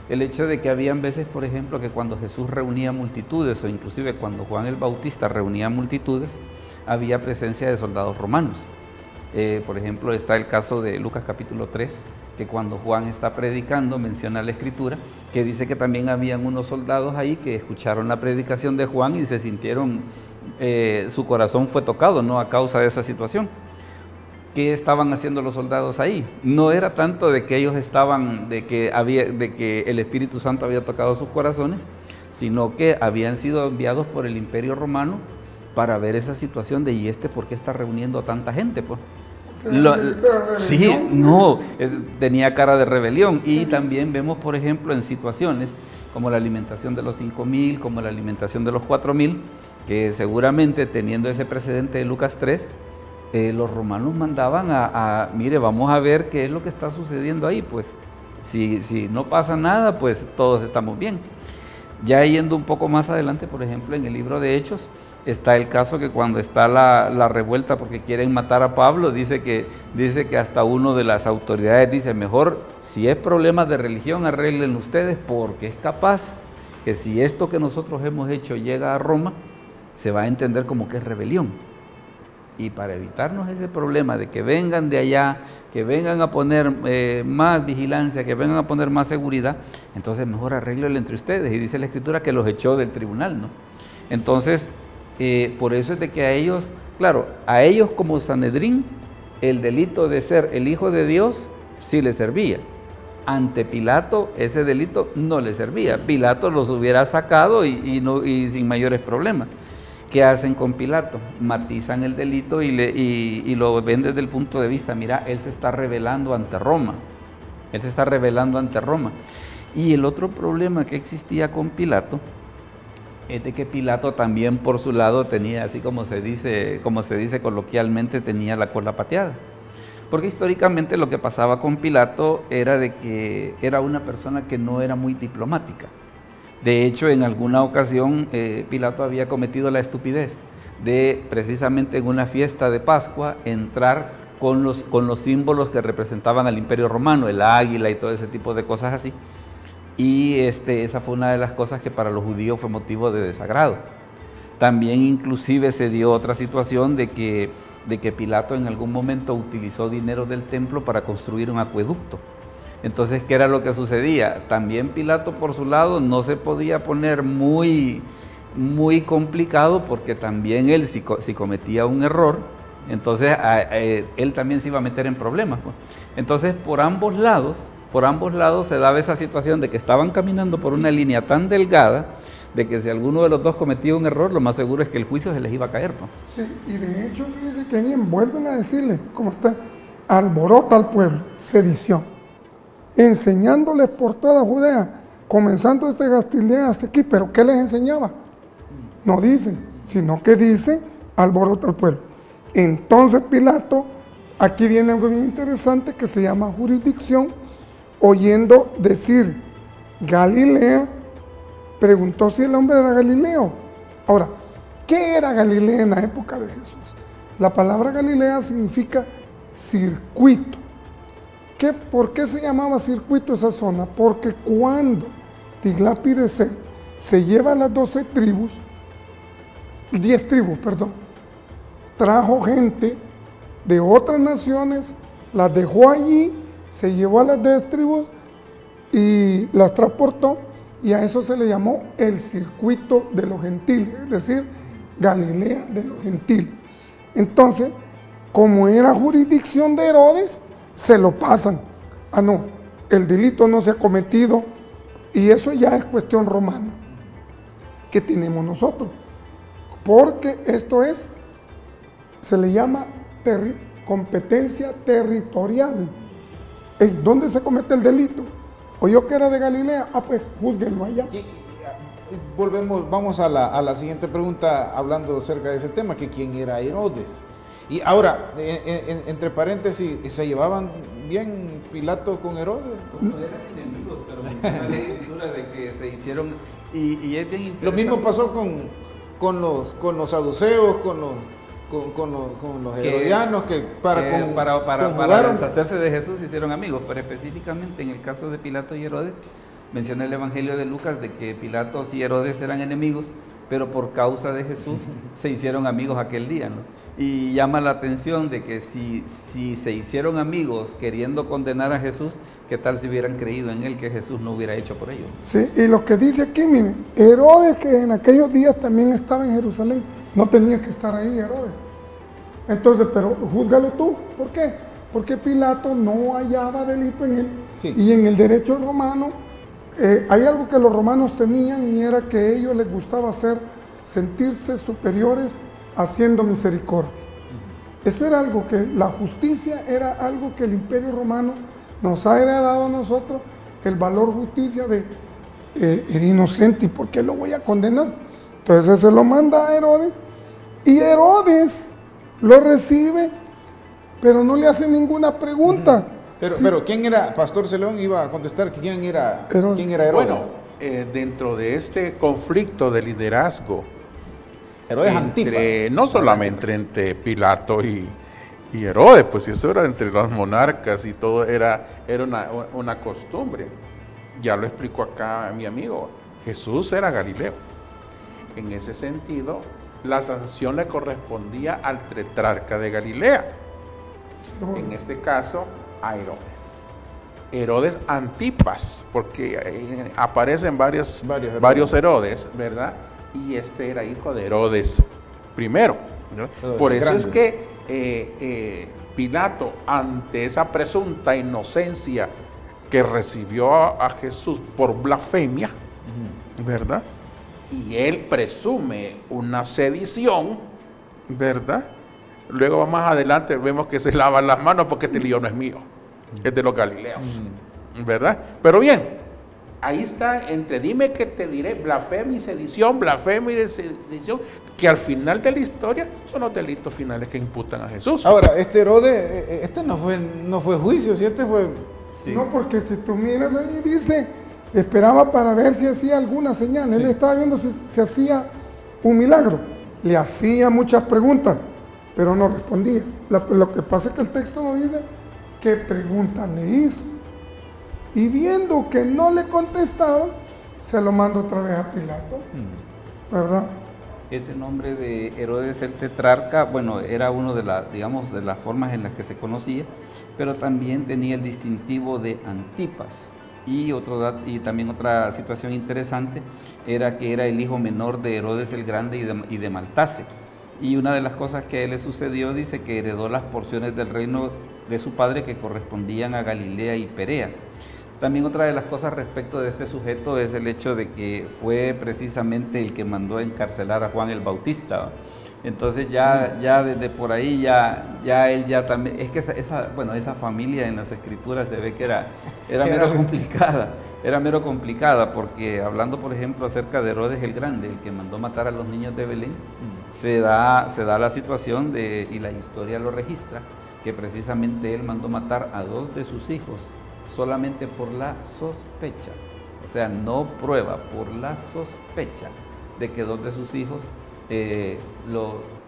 El hecho de que habían veces, por ejemplo, que cuando Jesús reunía multitudes, o inclusive cuando Juan el Bautista reunía multitudes, había presencia de soldados romanos. Por ejemplo, está el caso de Lucas capítulo 3, que cuando Juan está predicando, menciona la escritura, que dice que también habían unos soldados ahí que escucharon la predicación de Juan y se sintieron, su corazón fue tocado, ¿no?, a causa de esa situación. ¿Qué estaban haciendo los soldados ahí? No era tanto de que ellos estaban, de que el Espíritu Santo había tocado sus corazones, sino que habían sido enviados por el Imperio Romano para ver esa situación de, ¿y por qué está reuniendo a tanta gente? Pues sí, no, tenía cara de rebelión. Y también vemos, por ejemplo, en situaciones como la alimentación de los 5,000, como la alimentación de los 4,000, que seguramente teniendo ese precedente de Lucas 3, los romanos mandaban mire, vamos a ver qué es lo que está sucediendo ahí, pues si no pasa nada, pues todos estamos bien. Ya yendo un poco más adelante, por ejemplo, en el libro de Hechos, está el caso que cuando está la revuelta porque quieren matar a Pablo, dice que hasta uno de las autoridades dice, mejor si es problema de religión, arreglen ustedes, porque es capaz que si esto que nosotros hemos hecho llega a Roma, se va a entender como que es rebelión. Y para evitarnos ese problema de que vengan de allá, que vengan a poner más vigilancia, que vengan a poner más seguridad, entonces mejor arréglenlo entre ustedes. Y dice la Escritura que los echó del tribunal, ¿no? Entonces, Por eso es de que a ellos, claro, a ellos como Sanedrín, el delito de ser el Hijo de Dios sí les servía. Ante Pilato ese delito no le servía. Pilato los hubiera sacado y sin mayores problemas. ¿Qué hacen con Pilato? Matizan el delito y lo ven desde el punto de vista, mira, él se está rebelando ante Roma. Él se está rebelando ante Roma. Y el otro problema que existía con Pilato es de que Pilato también por su lado tenía, así como se dice coloquialmente, tenía la cola pateada. Porque históricamente lo que pasaba con Pilato era de que era una persona que no era muy diplomática. De hecho, en alguna ocasión Pilato había cometido la estupidez de, precisamente en una fiesta de Pascua, entrar con los símbolos que representaban al Imperio Romano, el águila y todo ese tipo de cosas así. Y esa fue una de las cosas que para los judíos fue motivo de desagrado. También inclusive se dio otra situación de que Pilato en algún momento utilizó dinero del templo para construir un acueducto. Entonces, ¿qué era lo que sucedía? También Pilato por su lado no se podía poner muy complicado, porque también él si cometía un error, entonces él también se iba a meter en problemas, pues. Entonces por ambos lados se daba esa situación de que estaban caminando por una línea tan delgada de que si alguno de los dos cometía un error, lo más seguro es que el juicio se les iba a caer, pues. Sí, y de hecho fíjense que bien vuelven a decirle cómo está: alborota al pueblo, sedición, enseñándoles por toda Judea, comenzando desde Galilea hasta aquí. ¿Pero qué les enseñaba? No dicen, sino que dice alborota al pueblo. Entonces Pilato, aquí viene algo bien interesante que se llama jurisdicción, oyendo decir Galilea, preguntó si el hombre era Galileo. Ahora, ¿qué era Galilea en la época de Jesús? La palabra Galilea significa circuito. ¿Por qué se llamaba circuito esa zona? Porque cuando Tiglat-Pileser se lleva a las 10 tribus, trajo gente de otras naciones, las dejó allí, se llevó a las 10 tribus y las transportó, y a eso se le llamó el circuito de los gentiles, es decir, Galilea de los gentiles. Entonces, como era jurisdicción de Herodes, se lo pasan. Ah, no, el delito no se ha cometido, y eso ya es cuestión romana que tenemos nosotros, porque esto se le llama competencia territorial. ¿Dónde se comete el delito? ¿Oyó que era de Galilea? Ah, pues júzguenlo allá. Vamos a la siguiente pregunta, hablando acerca de ese tema, que quién era Herodes. Y ahora, entre paréntesis, ¿se llevaban bien Pilato con Herodes? No eran enemigos, pero menciona la escritura de que se hicieron, y es bien interesante. Lo mismo pasó con los saduceos, con los herodianos, que para deshacerse de Jesús se hicieron amigos, pero específicamente en el caso de Pilato y Herodes, menciona el Evangelio de Lucas de que Pilato y Herodes eran enemigos, pero por causa de Jesús se hicieron amigos aquel día, ¿no? Y llama la atención de que si se hicieron amigos queriendo condenar a Jesús, ¿qué tal si hubieran creído en él, que Jesús no hubiera hecho por ellos? Sí, y lo que dice aquí, miren, Herodes, que en aquellos días también estaba en Jerusalén, no tenía que estar ahí Herodes. Entonces, pero júzgalo tú. ¿Por qué? Porque Pilato no hallaba delito en él. Sí. Y en el derecho romano, hay algo que los romanos tenían, y era que a ellos les gustaba sentirse superiores haciendo misericordia. Eso era algo que, la justicia era algo que el Imperio Romano nos ha heredado a nosotros, el valor justicia de era inocente, ¿y por qué lo voy a condenar? Entonces se lo manda a Herodes, y Herodes lo recibe, pero no le hace ninguna pregunta. Pero ¿quién era? Pastor Celón iba a contestar, ¿quién era Herodes? Bueno, dentro de este conflicto de liderazgo, Herodes Antipas, no solamente entre Pilato y Herodes, pues eso era entre los monarcas y todo, era una costumbre. Ya lo explicó acá mi amigo, Jesús era Galileo. En ese sentido, la sanción le correspondía al tetrarca de Galilea, en este caso a Herodes Antipas, porque aparecen varios Herodes, ¿verdad? Y este era hijo de Herodes primero. ¿no? Por eso grande. es que Pilato, ante esa presunta inocencia que recibió a Jesús por blasfemia, ¿verdad? Y él presume una sedición, ¿verdad? Luego más adelante vemos que se lava las manos porque este lío no es mío, es de los galileos, ¿verdad? Pero bien, ahí está entre dime que te diré, blasfemia y sedición, blasfemia y sedición, que al final de la historia son los delitos finales que imputan a Jesús. Ahora, este Herodes, este no fue juicio, si este fue... Sí. No, porque si tú miras ahí dice, esperaba para ver si hacía alguna señal. Él estaba viendo si hacía un milagro. Le hacía muchas preguntas, pero no respondía. Lo que pasa es que el texto no dice qué preguntas le hizo. Y viendo que no le contestaba, se lo manda otra vez a Pilato. ¿Verdad? Ese nombre de Herodes el Tetrarca, bueno, era uno de las, digamos, de las formas en las que se conocía, pero también tenía el distintivo de Antipas. Y también otra situación interesante era que era el hijo menor de Herodes el Grande y de Maltase. Y una de las cosas que a él le sucedió, dice que heredó las porciones del reino de su padre que correspondían a Galilea y Perea. También otra de las cosas respecto de este sujeto es el hecho de que fue precisamente el que mandó a encarcelar a Juan el Bautista. Entonces ya desde por ahí él ya también, es que esa familia en las escrituras se ve que era mero complicada, porque hablando por ejemplo acerca de Herodes el Grande, el que mandó matar a los niños de Belén, se da la situación y la historia lo registra, que precisamente él mandó matar a 2 de sus hijos, solamente por la sospecha, o sea, no prueba, por la sospecha de que 2 de sus hijos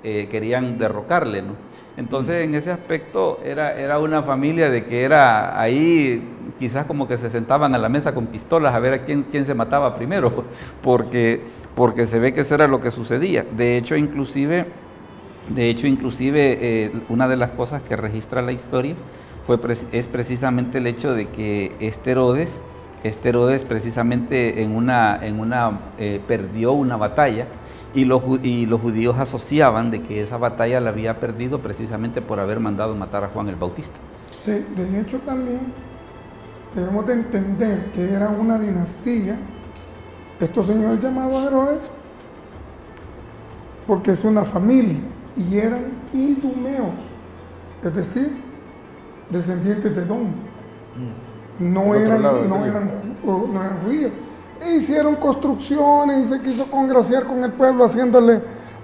querían derrocarle, ¿no? Entonces en ese aspecto era una familia de que era ahí, quizás como que se sentaban a la mesa con pistolas a ver a quién se mataba primero, porque se ve que eso era lo que sucedía. De hecho, inclusive una de las cosas que registra la historia es precisamente el hecho de que este Herodes precisamente perdió una batalla, y los judíos asociaban de que esa batalla la había perdido precisamente por haber mandado matar a Juan el Bautista. Sí, de hecho también debemos de entender que era una dinastía, estos señores llamados Herodes, porque es una familia, y eran idumeos, es decir, descendientes de Edom. No eran judíos. E hicieron construcciones y se quiso congraciar con el pueblo,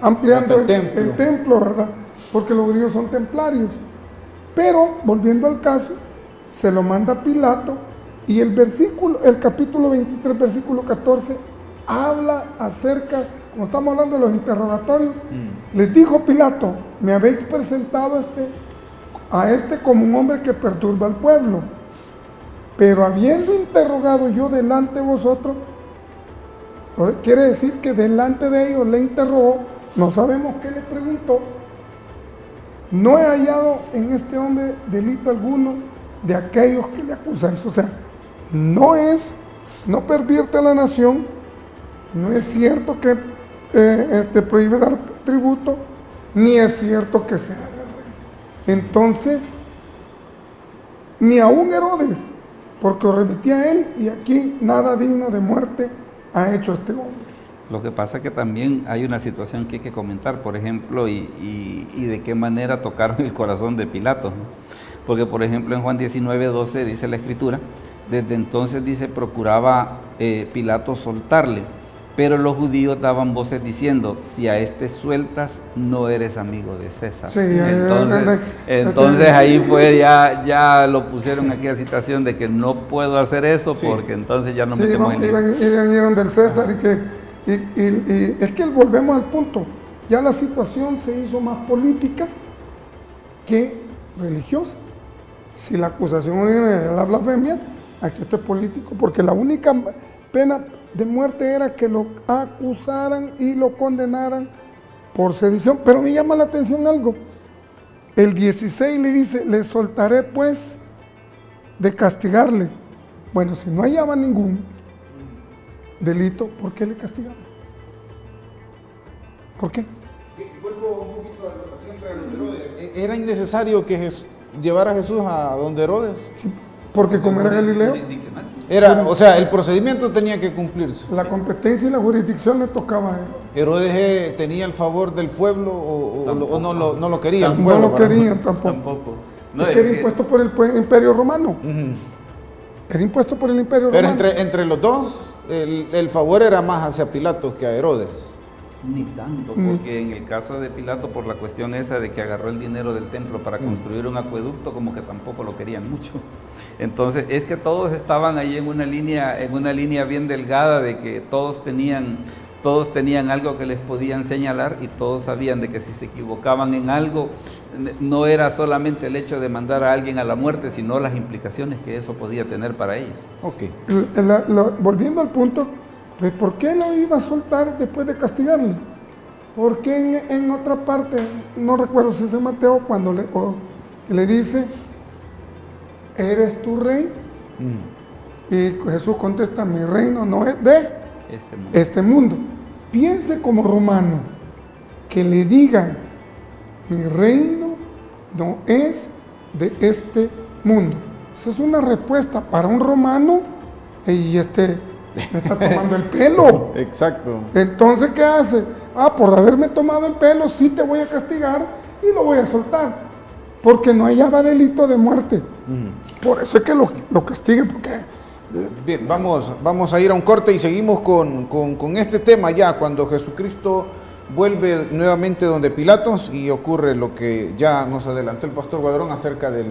ampliando el templo, ¿verdad? Porque los judíos son templarios. Pero, volviendo al caso, se lo manda a Pilato, y el capítulo 23, versículo 14, habla acerca, como estamos hablando de los interrogatorios, les dijo Pilato, me habéis presentado a este como un hombre que perturba al pueblo. Pero habiendo interrogado yo delante de vosotros, quiere decir que delante de ellos le interrogó, no sabemos qué le preguntó, no he hallado en este hombre delito alguno de aquellos que le acusáis. O sea, no pervierte a la nación, no es cierto que prohíbe dar tributo, ni es cierto que sea rey. Entonces, ni aún Herodes, porque os remití a él, y aquí nada digno de muerte ha hecho este hombre. Lo que pasa es que también hay una situación que hay que comentar, por ejemplo, y de qué manera tocaron el corazón de Pilato, ¿no? Porque, por ejemplo, en Juan 19:12 dice la Escritura, desde entonces, dice, procuraba Pilato soltarle, pero los judíos daban voces diciendo, si a este sueltas, no eres amigo de César. Sí, entonces ahí fue, ya lo pusieron en aquella situación de que no puedo hacer eso, porque entonces ya nos metemos en iban del César, y es que volvemos al punto, ya la situación se hizo más política que religiosa. Si la acusación era la blasfemia, aquí esto es político, porque la única pena de muerte era que lo acusaran y lo condenaran por sedición. Pero me llama la atención algo. El 16 le dice, le soltaré pues de castigarle. Bueno, si no hallaba ningún delito, ¿por qué le castigaban? ¿Por qué? Vuelvo ¿Era innecesario que llevara a Jesús a donde Herodes? Sí, porque como era Galileo, O sea, el procedimiento tenía que cumplirse. la competencia y la jurisdicción le tocaba a él. ¿Herodes tenía el favor del pueblo o no lo quería? El No pueblo, lo ¿verdad? querían tampoco. Tampoco. No, Es que era impuesto por el Imperio Romano. Ujú. Era impuesto por el Imperio Pero Romano. entre los dos, el favor era más hacia Pilatos que a Herodes. Ni tanto, porque en el caso de Pilato, por la cuestión esa de que agarró el dinero del templo para construir un acueducto, como que tampoco lo querían mucho. Entonces, es que todos estaban ahí en una línea bien delgada de que todos tenían algo que les podían señalar y todos sabían de que si se equivocaban en algo, no era solamente el hecho de mandar a alguien a la muerte, sino las implicaciones que eso podía tener para ellos. Ok. Volviendo al punto, pues, ¿por qué lo iba a soltar después de castigarle? Porque en otra parte, no recuerdo si es en Mateo, cuando le dice, ¿eres tu rey? Y Jesús contesta, mi reino no es de este mundo. Piense como romano, que le digan, mi reino no es de este mundo. Esa es una respuesta para un romano y me está tomando el pelo. Exacto. Entonces, ¿qué hace? Por haberme tomado el pelo, sí te voy a castigar y lo voy a soltar. Porque no hallaba delito de muerte. Por eso es que lo castigue, porque... Bien, vamos a ir a un corte y seguimos con este tema ya, cuando Jesucristo vuelve nuevamente donde Pilatos y ocurre lo que ya nos adelantó el pastor Guadrón acerca de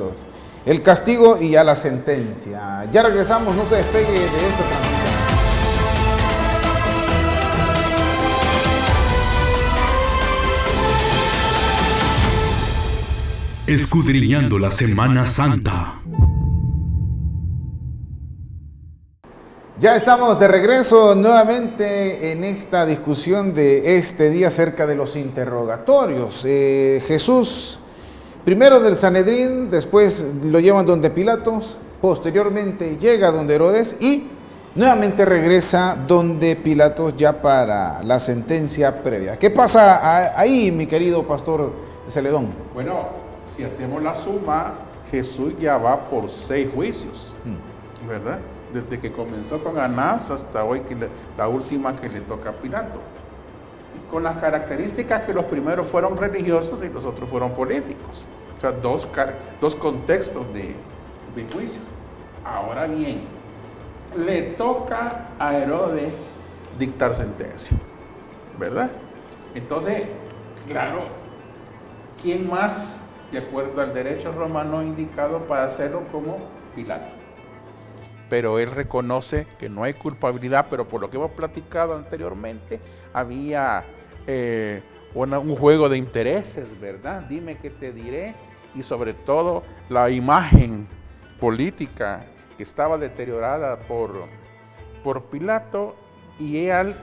el castigo y ya la sentencia. Ya regresamos, no se despegue de esta transmisión. Escudriñando la Semana Santa. Ya estamos de regreso nuevamente en esta discusión de este día acerca de los interrogatorios. Jesús, primero del Sanedrín, después lo llevan donde Pilatos, posteriormente llega donde Herodes y nuevamente regresa donde Pilatos ya para la sentencia previa. ¿Qué pasa ahí, mi querido pastor Celedón? Bueno, si hacemos la suma, Jesús ya va por 6 juicios, ¿verdad? Desde que comenzó con Anás hasta hoy, la última que le toca a Pilato. Y con las características que los primeros fueron religiosos y los otros fueron políticos. O sea, dos contextos de juicio. Ahora bien, le toca a Herodes dictar sentencia, ¿verdad? Entonces, claro, ¿quién más, de acuerdo al derecho romano, indicado para hacerlo como Pilato? Pero él reconoce que no hay culpabilidad, pero por lo que hemos platicado anteriormente, había un juego de intereses, ¿verdad? Dime qué te diré, y sobre todo la imagen política que estaba deteriorada por Pilato, y él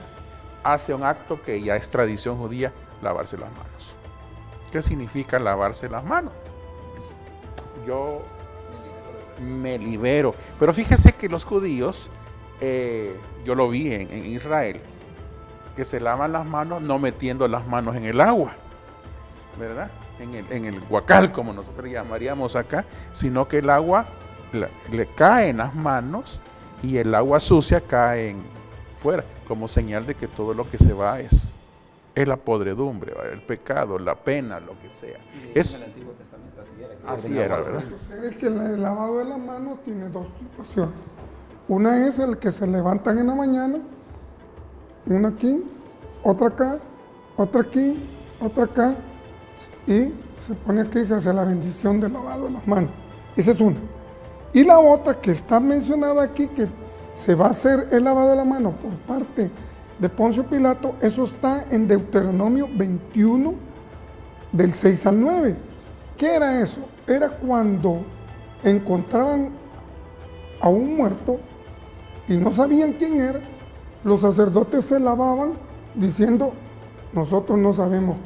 hace un acto que ya es tradición judía, lavarse las manos. ¿Qué significa lavarse las manos? Yo me libero. Pero fíjese que los judíos, yo lo vi en Israel, que se lavan las manos no metiendo las manos en el agua, ¿verdad? En el guacal, como nosotros llamaríamos acá, sino que el agua le cae en las manos y el agua sucia cae fuera, como señal de que todo lo que se va es la podredumbre, el pecado, la pena, lo que sea. En el Antiguo Testamento así era, ¿verdad? Es que el lavado de las manos tiene dos situaciones. Una es el que se levantan en la mañana, una aquí, otra acá, otra aquí, otra acá, y se pone aquí y se hace la bendición del lavado de las manos. Esa es una. Y la otra que está mencionada aquí, que se va a hacer el lavado de la mano por parte de Poncio Pilato, eso está en Deuteronomio 21, del 6 al 9. ¿Qué era eso? Era cuando encontraban a un muerto y no sabían quién era, los sacerdotes se lavaban diciendo, nosotros no sabemos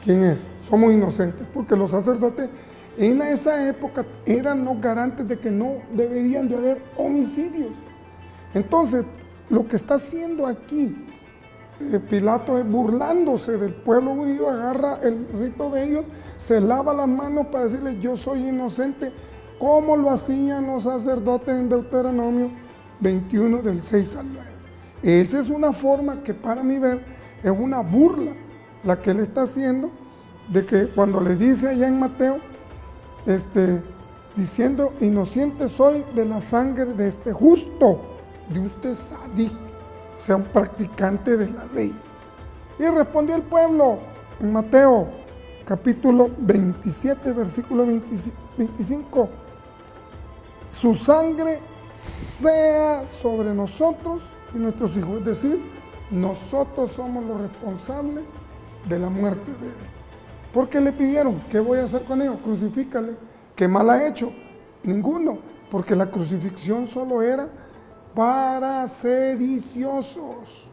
quién es, somos inocentes, porque los sacerdotes en esa época eran los garantes de que no deberían de haber homicidios. Entonces, lo que está haciendo aquí Pilato es burlándose del pueblo judío, agarra el rito de ellos, se lava las manos para decirles yo soy inocente, como lo hacían los sacerdotes en Deuteronomio 21 del 6 al 9. Esa es una forma que para mi ver es una burla la que él está haciendo, de que cuando le dice allá en Mateo, diciendo inocente soy de la sangre de este justo, de usted sádico, sea un practicante de la ley. Y respondió el pueblo en Mateo capítulo 27, versículo 25, su sangre sea sobre nosotros y nuestros hijos, es decir, nosotros somos los responsables de la muerte de él. Porque le pidieron, ¿qué voy a hacer con ellos? Crucifícale. ¿Qué mal ha hecho? Ninguno, porque la crucifixión solo era para sediciosos.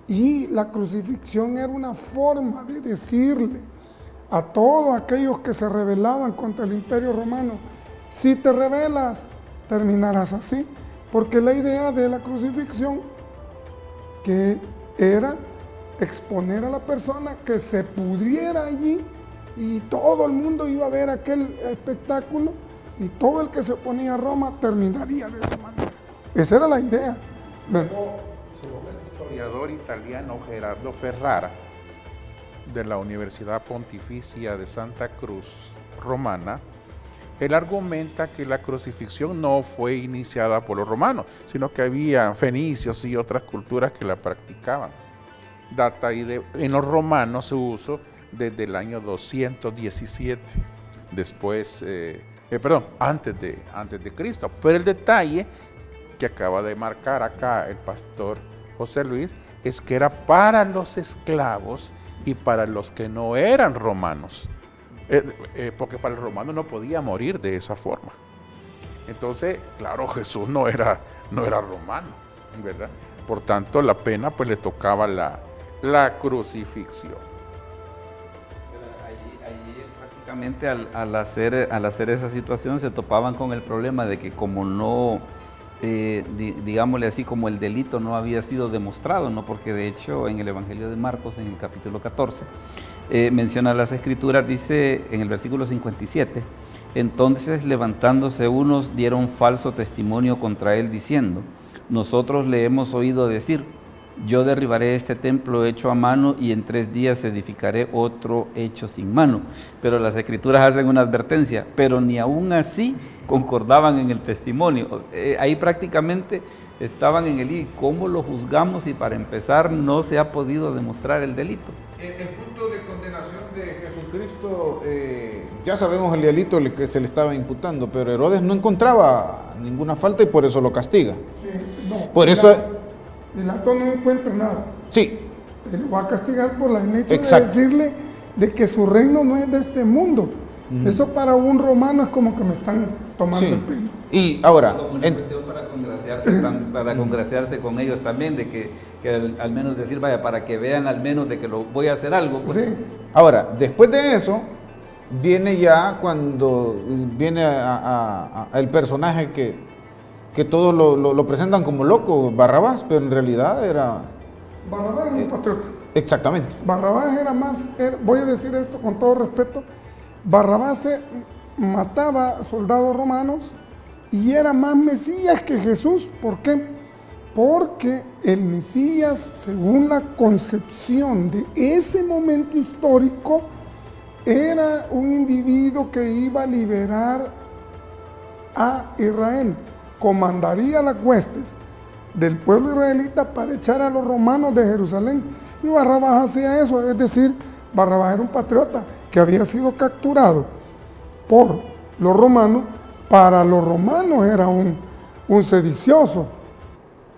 Y la crucifixión era una forma de decirle a todos aquellos que se rebelaban contra el Imperio Romano, si te rebelas, terminarás así. Porque la idea de la crucifixión, que era exponer a la persona que se pudriera allí y todo el mundo iba a ver aquel espectáculo y todo el que se oponía a Roma terminaría de esa manera. Esa era la idea. Según el historiador italiano Gerardo Ferrara, de la Universidad Pontificia de Santa Cruz Romana, él argumenta que la crucifixión no fue iniciada por los romanos, sino que había fenicios y otras culturas que la practicaban. Data ahí en los romanos su uso desde el año 217, antes de Cristo. Pero el detalle que acaba de marcar acá el pastor José Luis es que era para los esclavos y para los que no eran romanos, porque para el romano no podía morir de esa forma. Entonces, claro, Jesús no era romano, ¿verdad? Por tanto, la pena pues le tocaba la crucifixión. Ahí prácticamente al hacer esa situación se topaban con el problema de que como no, digámosle así, como el delito no había sido demostrado, ¿no? Porque de hecho en el Evangelio de Marcos, en el capítulo 14, menciona las Escrituras, dice en el versículo 57, entonces levantándose unos dieron falso testimonio contra él diciendo, nosotros le hemos oído decir, yo derribaré este templo hecho a mano y en 3 días edificaré otro hecho sin mano. Pero las Escrituras hacen una advertencia, pero ni aún así concordaban en el testimonio. Ahí prácticamente estaban en el ¿cómo lo juzgamos? Y para empezar no se ha podido demostrar el delito. El punto de condenación de Jesucristo, ya sabemos el delito que se le estaba imputando, pero Herodes no encontraba ninguna falta y por eso lo castiga. Sí, no, por eso... Pilato no encuentra nada. Sí. Él lo va a castigar por el hecho Exacto. de decirle de que su reino no es de este mundo. Eso para un romano es como que me están tomando el pelo. Y ahora... Como una cuestión para congraciarse con ellos también, de que al menos decir, vaya, para que vean al menos de que lo voy a hacer algo. Pues. Sí. Ahora, después de eso, viene ya cuando viene el personaje que todos lo presentan como loco, Barrabás, pero en realidad era... Barrabás era un patriota. Exactamente. Barrabás era más, voy a decir esto con todo respeto, Barrabás mataba soldados romanos y era más Mesías que Jesús. ¿Por qué? Porque el Mesías, según la concepción de ese momento histórico, era un individuo que iba a liberar a Israel, comandaría las huestes del pueblo israelita para echar a los romanos de Jerusalén. Y Barrabás hacía eso, es decir, Barrabás era un patriota que había sido capturado por los romanos. Para los romanos era un sedicioso,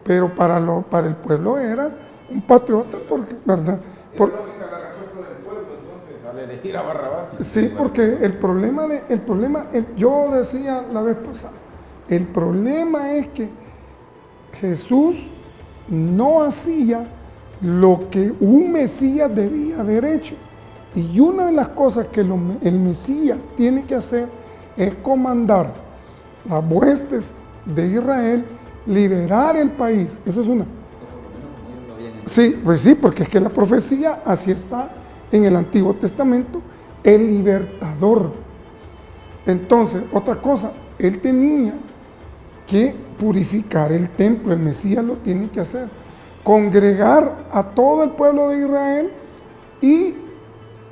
pero para el pueblo era un patriota, porque, ¿verdad? Es lógica la respuesta del pueblo entonces al elegir a Barrabás. Sí, porque yo decía la vez pasada, el problema es que Jesús no hacía lo que un Mesías debía haber hecho. Y una de las cosas que el Mesías tiene que hacer es comandar las huestes de Israel, liberar el país. Eso es una. Por lo menos como ellos lo habían Sí, pues sí, porque es que la profecía así está en el Antiguo Testamento, el libertador. Entonces, otra cosa, él tenía que purificar el templo, el Mesías lo tiene que hacer, congregar a todo el pueblo de Israel y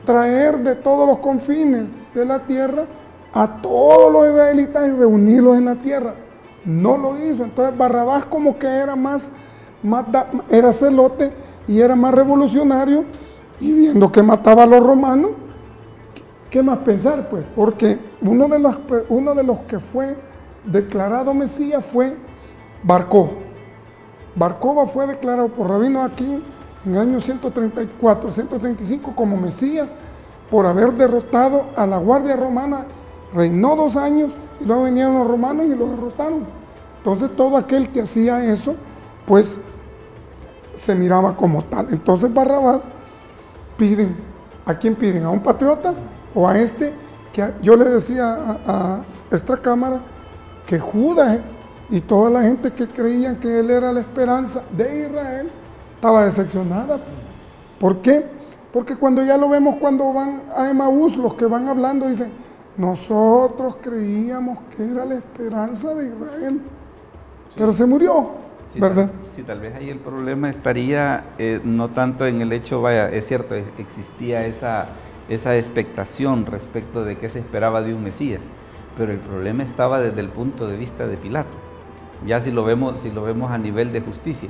traer de todos los confines de la tierra a todos los israelitas y reunirlos en la tierra. No lo hizo. Entonces Barrabás como que era era celote y era más revolucionario, y viendo que mataba a los romanos, ¿qué más pensar? Pues porque uno de los que fue declarado Mesías fue Bar-Kokhba. Bar-Kokhba fue declarado por Rabino Aquí en el año 134, 135 como Mesías por haber derrotado a la guardia romana. Reinó 2 años y luego venían los romanos y lo derrotaron. Entonces todo aquel que hacía eso, pues se miraba como tal. Entonces Barrabás piden, ¿a quién piden? ¿A un patriota o a este? Que yo le decía a esta cámara que Judas y toda la gente que creían que él era la esperanza de Israel estaba decepcionada. ¿Por qué? Porque cuando ya lo vemos cuando van a Emaús, los que van hablando dicen, nosotros creíamos que era la esperanza de Israel, sí, pero se murió, sí, ¿verdad? Sí, tal vez ahí el problema estaría no tanto en el hecho, vaya, es cierto, existía esa expectación respecto de qué se esperaba de un Mesías, pero el problema estaba desde el punto de vista de Pilato. Ya si lo vemos a nivel de justicia,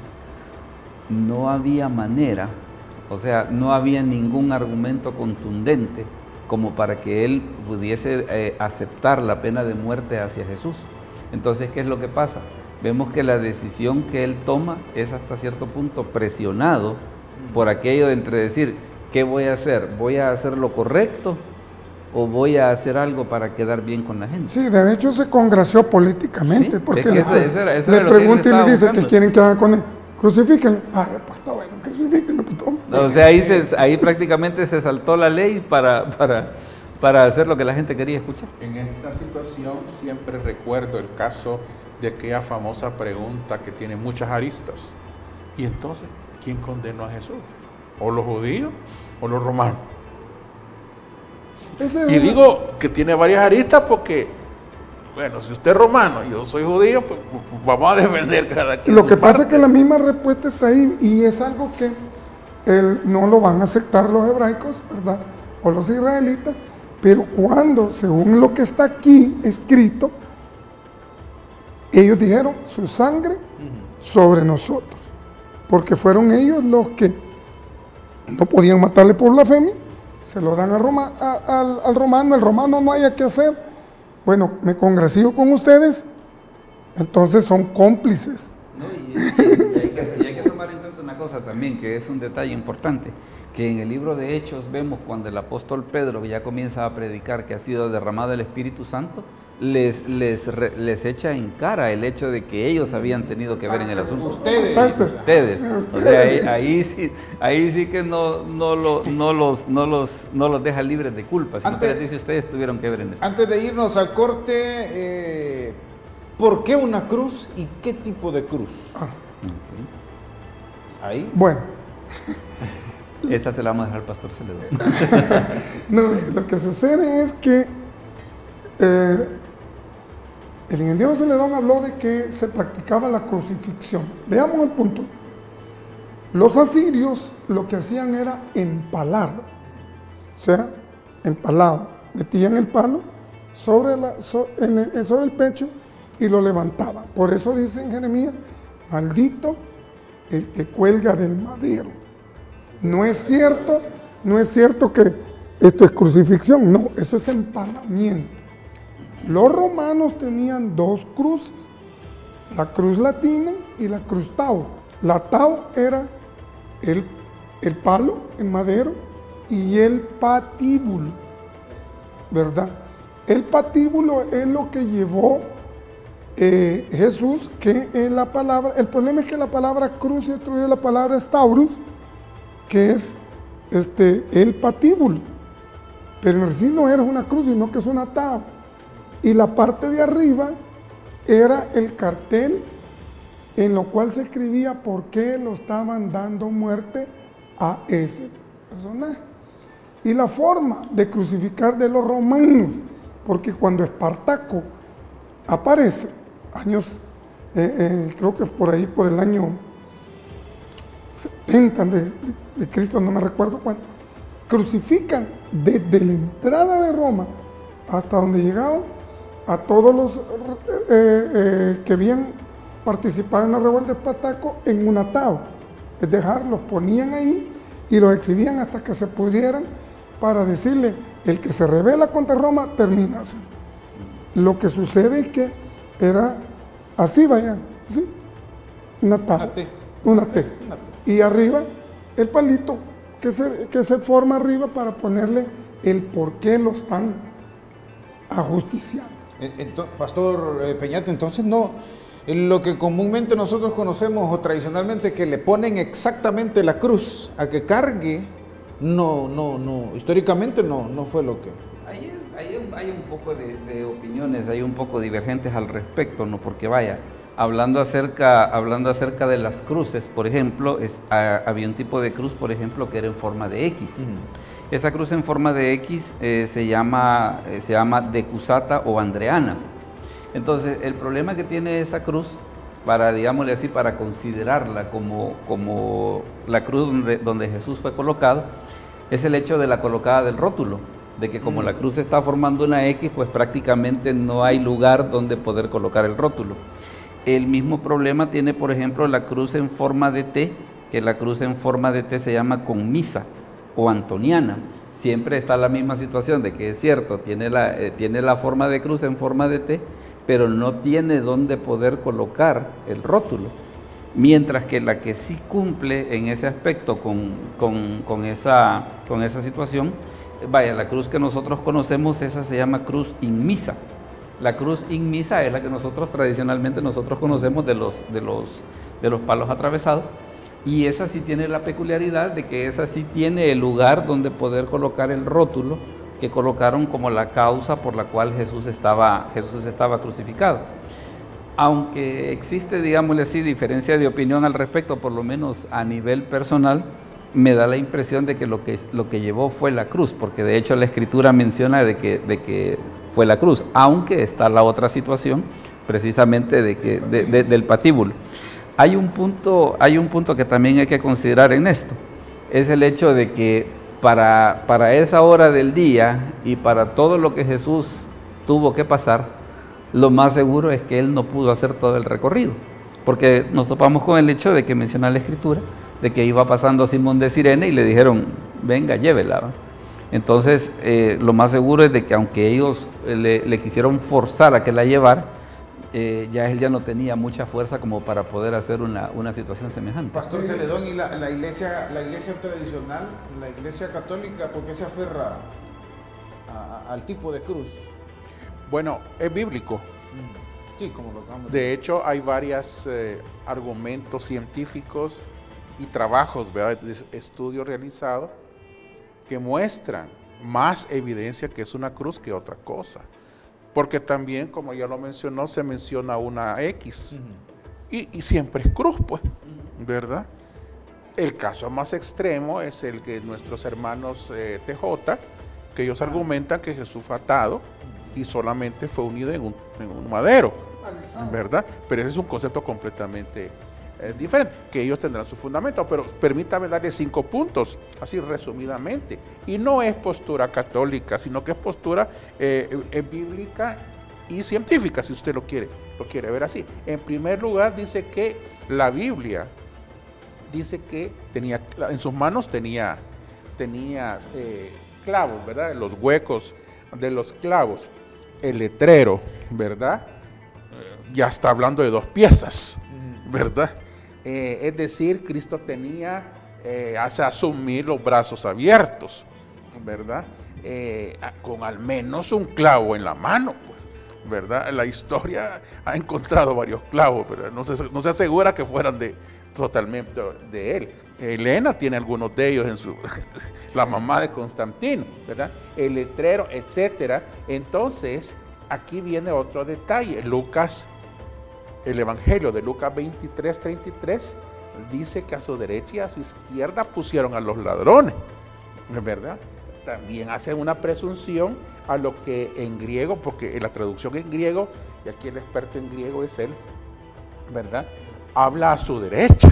no había manera, o sea, no había ningún argumento contundente como para que él pudiese aceptar la pena de muerte hacia Jesús. Entonces, ¿qué es lo que pasa? Vemos que la decisión que él toma es hasta cierto punto presionado por aquello de entre decir, ¿qué voy a hacer? ¿Voy a hacer lo correcto o voy a hacer algo para quedar bien con la gente? Sí, de hecho se congració políticamente, Sí, porque es que le pregunta y le dice que quieren que haga con él. Crucifíquenlo. Ah, pues está bueno, crucifíquenlo. Pues, o sea, ahí prácticamente se saltó la ley para hacer lo que la gente quería escuchar. En esta situación siempre recuerdo el caso de aquella famosa pregunta que tiene muchas aristas. Y entonces, ¿quién condenó a Jesús? ¿O los judíos o los romanos? Y digo que tiene varias aristas porque, bueno, si usted es romano y yo soy judío, pues vamos a defender cada quien. Lo que pasa es que la misma respuesta está ahí y es algo que no lo van a aceptar los hebraicos, ¿verdad? O los israelitas, pero cuando, según lo que está aquí escrito, ellos dijeron su sangre sobre nosotros, porque fueron ellos los que no podían matarle por blasfemia, se lo dan al romano, el romano no haya que hacer, bueno, me congracio con ustedes, entonces son cómplices. No, y hay que tomar en cuenta una cosa también, que es un detalle importante, que en el libro de Hechos vemos cuando el apóstol Pedro ya comienza a predicar que ha sido derramado el Espíritu Santo, les echa en cara el hecho de que ellos habían tenido que ver en el asunto. Ustedes. O sea, ahí sí que no los deja libres de culpa, sino que les dice ustedes tuvieron que ver en esto. Antes de irnos al corte, ¿por qué una cruz y qué tipo de cruz? Ahí. Bueno. Esa se la vamos a dejar al pastor Celedón. No, lo que sucede es que el ingeniero Celedón habló de que se practicaba la crucifixión. Veamos el punto. Los asirios lo que hacían era empalar, o sea, empalaban, metían el palo sobre el pecho y lo levantaban. Por eso dice en Jeremías, maldito el que cuelga del madero. No es cierto que esto es crucifixión, no, eso es empalamiento. Los romanos tenían 2 cruces, la cruz latina y la cruz tau. La tau era el palo, el madero, y el patíbulo, ¿verdad? El patíbulo es lo que llevó Jesús, que en la palabra, el problema es que la palabra cruz se traduce la palabra staurus, que es el patíbulo, pero en sí no era una cruz, sino que es una tau. Y la parte de arriba era el cartel en lo cual se escribía por qué lo estaban dando muerte a ese personaje. Y la forma de crucificar de los romanos, porque cuando Espartaco aparece, creo que por ahí, por el año 70 de Cristo, no me recuerdo cuánto, crucifican desde la entrada de Roma hasta donde llegaban a todos los que habían participado en la revuelta de Espartaco en un atado. Es dejar, los ponían ahí y los exhibían hasta que se pudieran, para decirle, el que se rebela contra Roma termina así. Lo que sucede es que era así, vaya, ¿sí? Una T. Y arriba el palito que se forma arriba para ponerle el por qué lo están ajusticiando. Pastor Peñate, entonces no, lo que comúnmente nosotros conocemos o tradicionalmente que le ponen exactamente la cruz a que cargue, no, históricamente no fue lo que... Hay un poco de opiniones, hay un poco divergentes al respecto, ¿no? Porque vaya, hablando acerca de las cruces, por ejemplo, había un tipo de cruz, por ejemplo, que era en forma de X. Esa cruz en forma de X se llama decusata o andreana. Entonces, el problema que tiene esa cruz, digámosle así, para considerarla como la cruz donde Jesús fue colocado, es el hecho de la colocada del rótulo, de que como la cruz está formando una X, pues prácticamente no hay lugar donde poder colocar el rótulo. El mismo problema tiene, por ejemplo, la cruz en forma de T, que la cruz en forma de T se llama conmisa o antoniana. Siempre está la misma situación de que es cierto, tiene la forma de cruz en forma de T, pero no tiene dónde poder colocar el rótulo. Mientras que la que sí cumple en ese aspecto con esa situación, vaya, la cruz que nosotros conocemos, esa se llama cruz inmisa. La cruz inmisa es la que nosotros tradicionalmente conocemos de los palos atravesados, y esa sí tiene la peculiaridad de que esa sí tiene el lugar donde poder colocar el rótulo que colocaron como la causa por la cual Jesús estaba crucificado. Aunque existe, digámosle así, diferencia de opinión al respecto, por lo menos a nivel personal, me da la impresión de que lo que llevó fue la cruz, porque de hecho la Escritura menciona de que fue la cruz, aunque está la otra situación, precisamente del patíbulo. Hay un punto que también hay que considerar en esto, es el hecho de que para esa hora del día y para todo lo que Jesús tuvo que pasar, lo más seguro es que Él no pudo hacer todo el recorrido, porque nos topamos con el hecho de que menciona la Escritura, de que iba pasando Simón de Cirene y le dijeron, venga, llévela, ¿va? Entonces, lo más seguro es de que aunque ellos le quisieron forzar a que la llevara, ya él ya no tenía mucha fuerza como para poder hacer una situación semejante. Pastor Celedón, ¿y la iglesia tradicional, la iglesia católica, por qué se aferra al tipo de cruz? Bueno, es bíblico. Sí, como lo acabamos de hecho, hay varios argumentos científicos y trabajos, ¿verdad?, de estudios realizados que muestran más evidencia que es una cruz que otra cosa. Porque también, como ya lo mencionó, se menciona una X. Y siempre es cruz, pues, ¿verdad? El caso más extremo es el que nuestros hermanos TJ, que ellos argumentan que Jesús fue atado y solamente fue unido en un madero, ¿verdad? Pero ese es un concepto completamente diferente, que ellos tendrán su fundamento, pero permítame darle 5 puntos, así resumidamente. Y no es postura católica, sino que es postura bíblica y científica, si usted lo quiere ver así. En primer lugar, dice que la Biblia dice que en sus manos tenía clavos, ¿verdad? Los huecos de los clavos. El letrero, ¿verdad? Ya está hablando de 2 piezas, ¿verdad? Es decir, Cristo hace asumir los brazos abiertos, ¿verdad? Con al menos un clavo en la mano, pues, ¿verdad? La historia ha encontrado varios clavos, pero no se asegura que fueran totalmente de él. Elena tiene algunos de ellos la mamá de Constantino, ¿verdad? El letrero, etcétera. Entonces, aquí viene otro detalle. Lucas el Evangelio de Lucas 23:33 dice que a su derecha y a su izquierda pusieron a los ladrones, ¿verdad? También hace una presunción a lo que en griego, porque la traducción en griego, y aquí el experto en griego es él, ¿verdad? Habla a su derecha.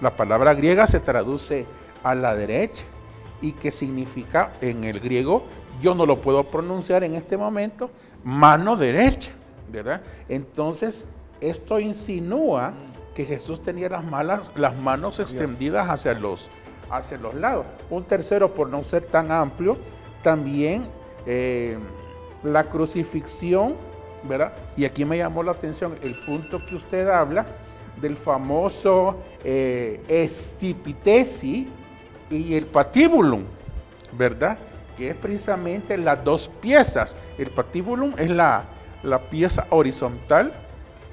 La palabra griega se traduce a la derecha y que significa en el griego, yo no lo puedo pronunciar en este momento, mano derecha, ¿verdad? Entonces, esto insinúa que Jesús tenía las manos extendidas hacia los lados. Un tercero, por no ser tan amplio, también la crucifixión, ¿verdad? Y aquí me llamó la atención el punto que usted habla del famoso estipitesi y el patibulum, ¿verdad? Que es precisamente las dos piezas. El patibulum es la pieza horizontal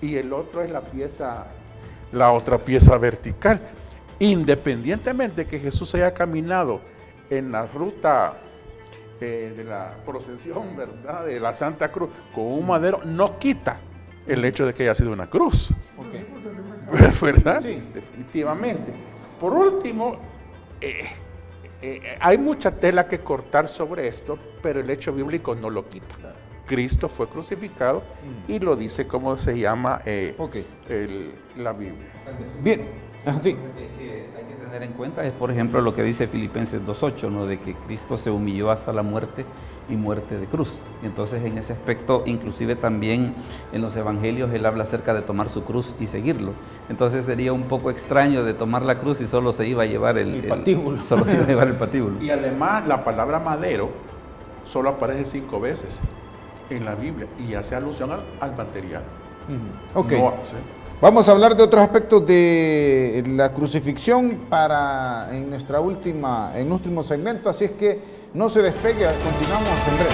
y el otro es la otra pieza vertical. Independientemente de que Jesús haya caminado en la ruta de la procesión, ¿verdad?, de la Santa Cruz con un madero, no quita el hecho de que haya sido una cruz. Okay. ¿Verdad? Sí. Definitivamente. Por último, hay mucha tela que cortar sobre esto, pero el hecho bíblico no lo quita. Cristo fue crucificado y lo dice como se llama la Biblia. Bien. Sí. Hay que tener en cuenta es, por ejemplo, lo que dice Filipenses 2:8, ¿no? De que Cristo se humilló hasta la muerte y muerte de cruz. Y entonces, en ese aspecto, inclusive también en los evangelios, él habla acerca de tomar su cruz y seguirlo. Entonces sería un poco extraño de tomar la cruz y solo se iba a llevar el patíbulo. Solo se iba a llevar el patíbulo. Y además, la palabra madero solo aparece 5 veces en la Biblia y hace alusión al material. Ok. No, ¿sí? Vamos a hablar de otros aspectos de la crucifixión en nuestro último segmento, así es que no se despegue, continuamos en breve.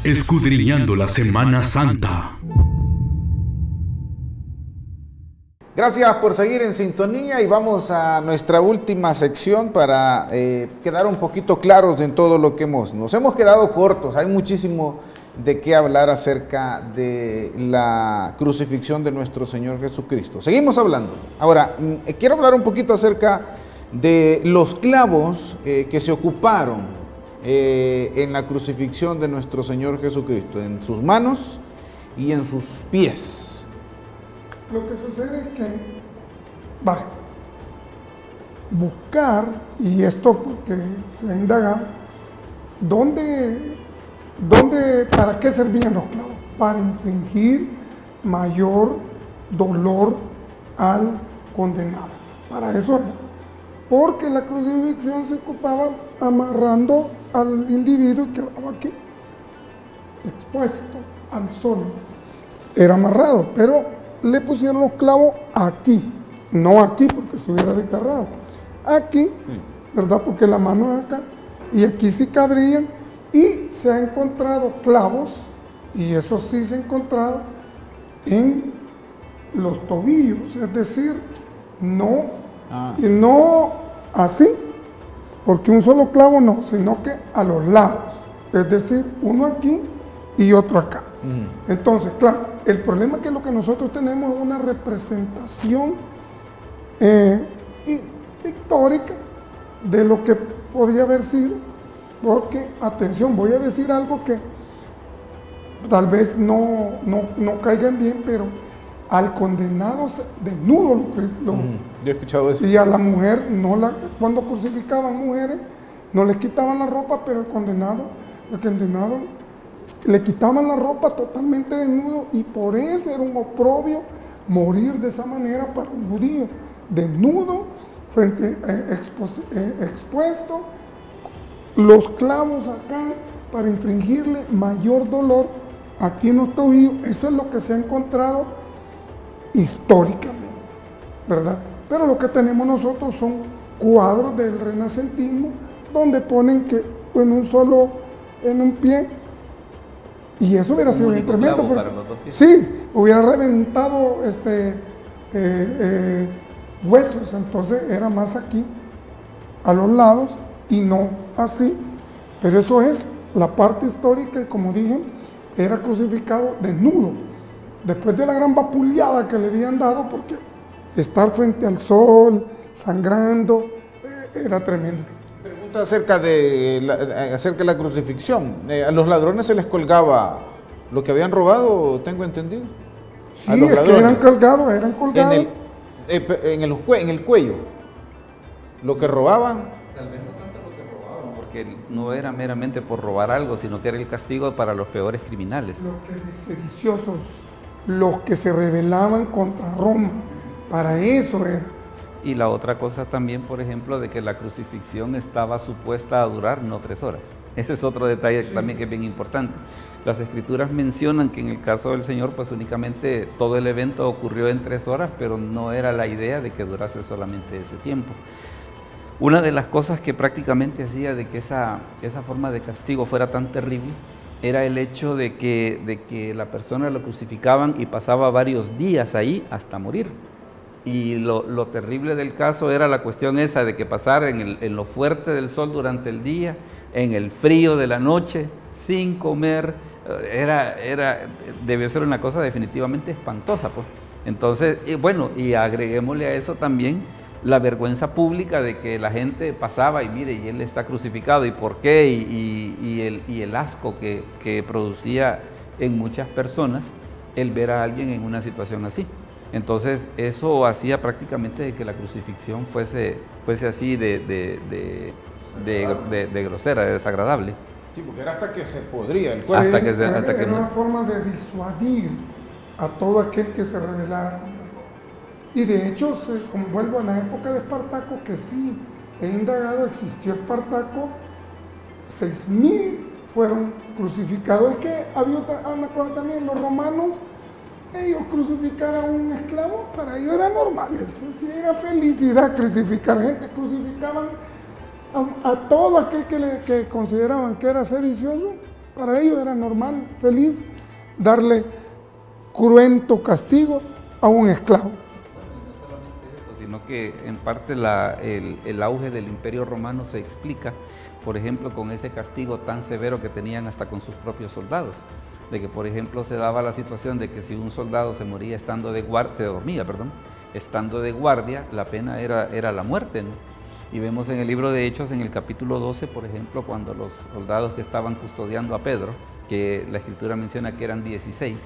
Escudriñando la Semana Santa. Gracias por seguir en sintonía y vamos a nuestra última sección para quedar un poquito claros en todo lo que nos hemos quedado cortos. Hay muchísimo de qué hablar acerca de la crucifixión de nuestro Señor Jesucristo. Seguimos hablando. Ahora, quiero hablar un poquito acerca de los clavos que se ocuparon en la crucifixión de nuestro Señor Jesucristo, en sus manos y en sus pies. Lo que sucede es que buscar, y esto porque se ha indagado, ¿para qué servían los clavos? Para infligir mayor dolor al condenado. Para eso era. Porque la crucifixión se ocupaba amarrando al individuo que quedaba aquí, expuesto al sol. Era amarrado, pero le pusieron los clavos aquí, no aquí porque se hubiera desgarrado, aquí, ¿verdad? Porque la mano es acá, y aquí sí cabrían, y se han encontrado clavos, y eso sí se ha encontrado en los tobillos, es decir, no así, porque un solo clavo no, sino que a los lados, es decir, uno aquí y otro acá. Entonces, claro, el problema es que lo que nosotros tenemos es una representación pictórica de lo que podía haber sido, porque, atención, voy a decir algo que tal vez no caigan bien, pero al condenado desnudo yo he escuchado eso. Y a la mujer, cuando crucificaban mujeres, no les quitaban la ropa, pero el condenado le quitaban la ropa totalmente desnudo, y por eso era un oprobio morir de esa manera para un judío, desnudo, expuesto, los clavos acá para infligirle mayor dolor aquí en los tobillos. Eso es lo que se ha encontrado históricamente, ¿verdad? Pero lo que tenemos nosotros son cuadros del renacentismo donde ponen que en un pie. Y eso hubiera sido bien tremendo. Sí, hubiera reventado huesos, entonces era más aquí, a los lados, y no así. Pero eso es la parte histórica y, como dije, era crucificado desnudo. Después de la gran vapuleada que le habían dado, porque estar frente al sol, sangrando, era tremendo. Pregunta acerca de la crucifixión. A los ladrones se les colgaba lo que habían robado, tengo entendido. Sí, es que eran colgados. En el cuello. Lo que robaban. Tal vez no tanto lo que robaban, porque no era meramente por robar algo, sino que era el castigo para los peores criminales. Los que sediciosos, los que se rebelaban contra Roma, para eso era. Y la otra cosa también, por ejemplo, de que la crucifixión estaba supuesta a durar no 3 horas. Ese es otro detalle también que es bien importante. Las escrituras mencionan que en el caso del Señor, pues únicamente todo el evento ocurrió en 3 horas, pero no era la idea de que durase solamente ese tiempo. Una de las cosas que prácticamente hacía de que esa forma de castigo fuera tan terrible era el hecho de que la persona lo crucificaban y pasaba varios días ahí hasta morir. Y lo terrible del caso era la cuestión esa de que pasar en lo fuerte del sol durante el día, en el frío de la noche, sin comer, debió ser una cosa definitivamente espantosa, pues. Entonces, y agreguémosle a eso también la vergüenza pública de que la gente pasaba y mire, y él está crucificado, y por qué, y el asco que producía en muchas personas el ver a alguien en una situación así. Entonces eso hacía prácticamente de que la crucifixión fuese así de grosera, de desagradable. Sí, porque era hasta que se podría el cuerpo. Era una forma de disuadir a todo aquel que se rebelara. Y de hecho, como vuelvo a la época de Espartaco, que sí, he indagado, existió Espartaco, 6.000 fueron crucificados. Es que había una cosa también, los romanos, ellos crucificar a un esclavo, para ellos era normal, eso sí era felicidad crucificar gente, crucificaban a todo aquel que consideraban que era sedicioso, para ellos era normal, feliz, darle cruento castigo a un esclavo. No solamente eso, sino que en parte el auge del Imperio Romano se explica, por ejemplo, con ese castigo tan severo que tenían hasta con sus propios soldados. De que, por ejemplo, se daba la situación de que si un soldado se moría estando de guardia, estando de guardia, la pena era la muerte, ¿no? Y vemos en el libro de Hechos, en el capítulo 12, por ejemplo, cuando los soldados que estaban custodiando a Pedro, que la escritura menciona que eran 16,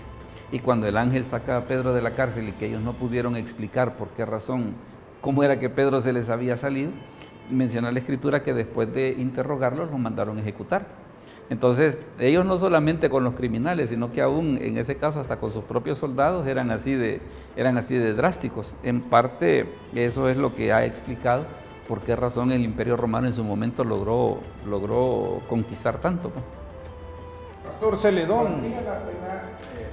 y cuando el ángel saca a Pedro de la cárcel y que ellos no pudieron explicar por qué razón, cómo era que Pedro se les había salido, menciona la escritura que después de interrogarlos los mandaron a ejecutar. Entonces, ellos no solamente con los criminales, sino que aún en ese caso hasta con sus propios soldados eran así de drásticos. En parte, eso es lo que ha explicado por qué razón el Imperio Romano en su momento logró conquistar tanto, ¿no? Pastor Celedón. Valdría la pena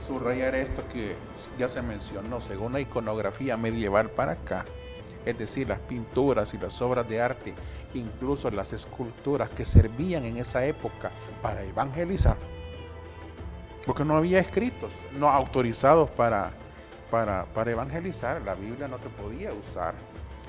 subrayar esto que ya se mencionó, según la iconografía medieval para acá, es decir, las pinturas y las obras de arte, incluso las esculturas que servían en esa época para evangelizar, porque no había escritos no autorizados para evangelizar. La Biblia no se podía usar,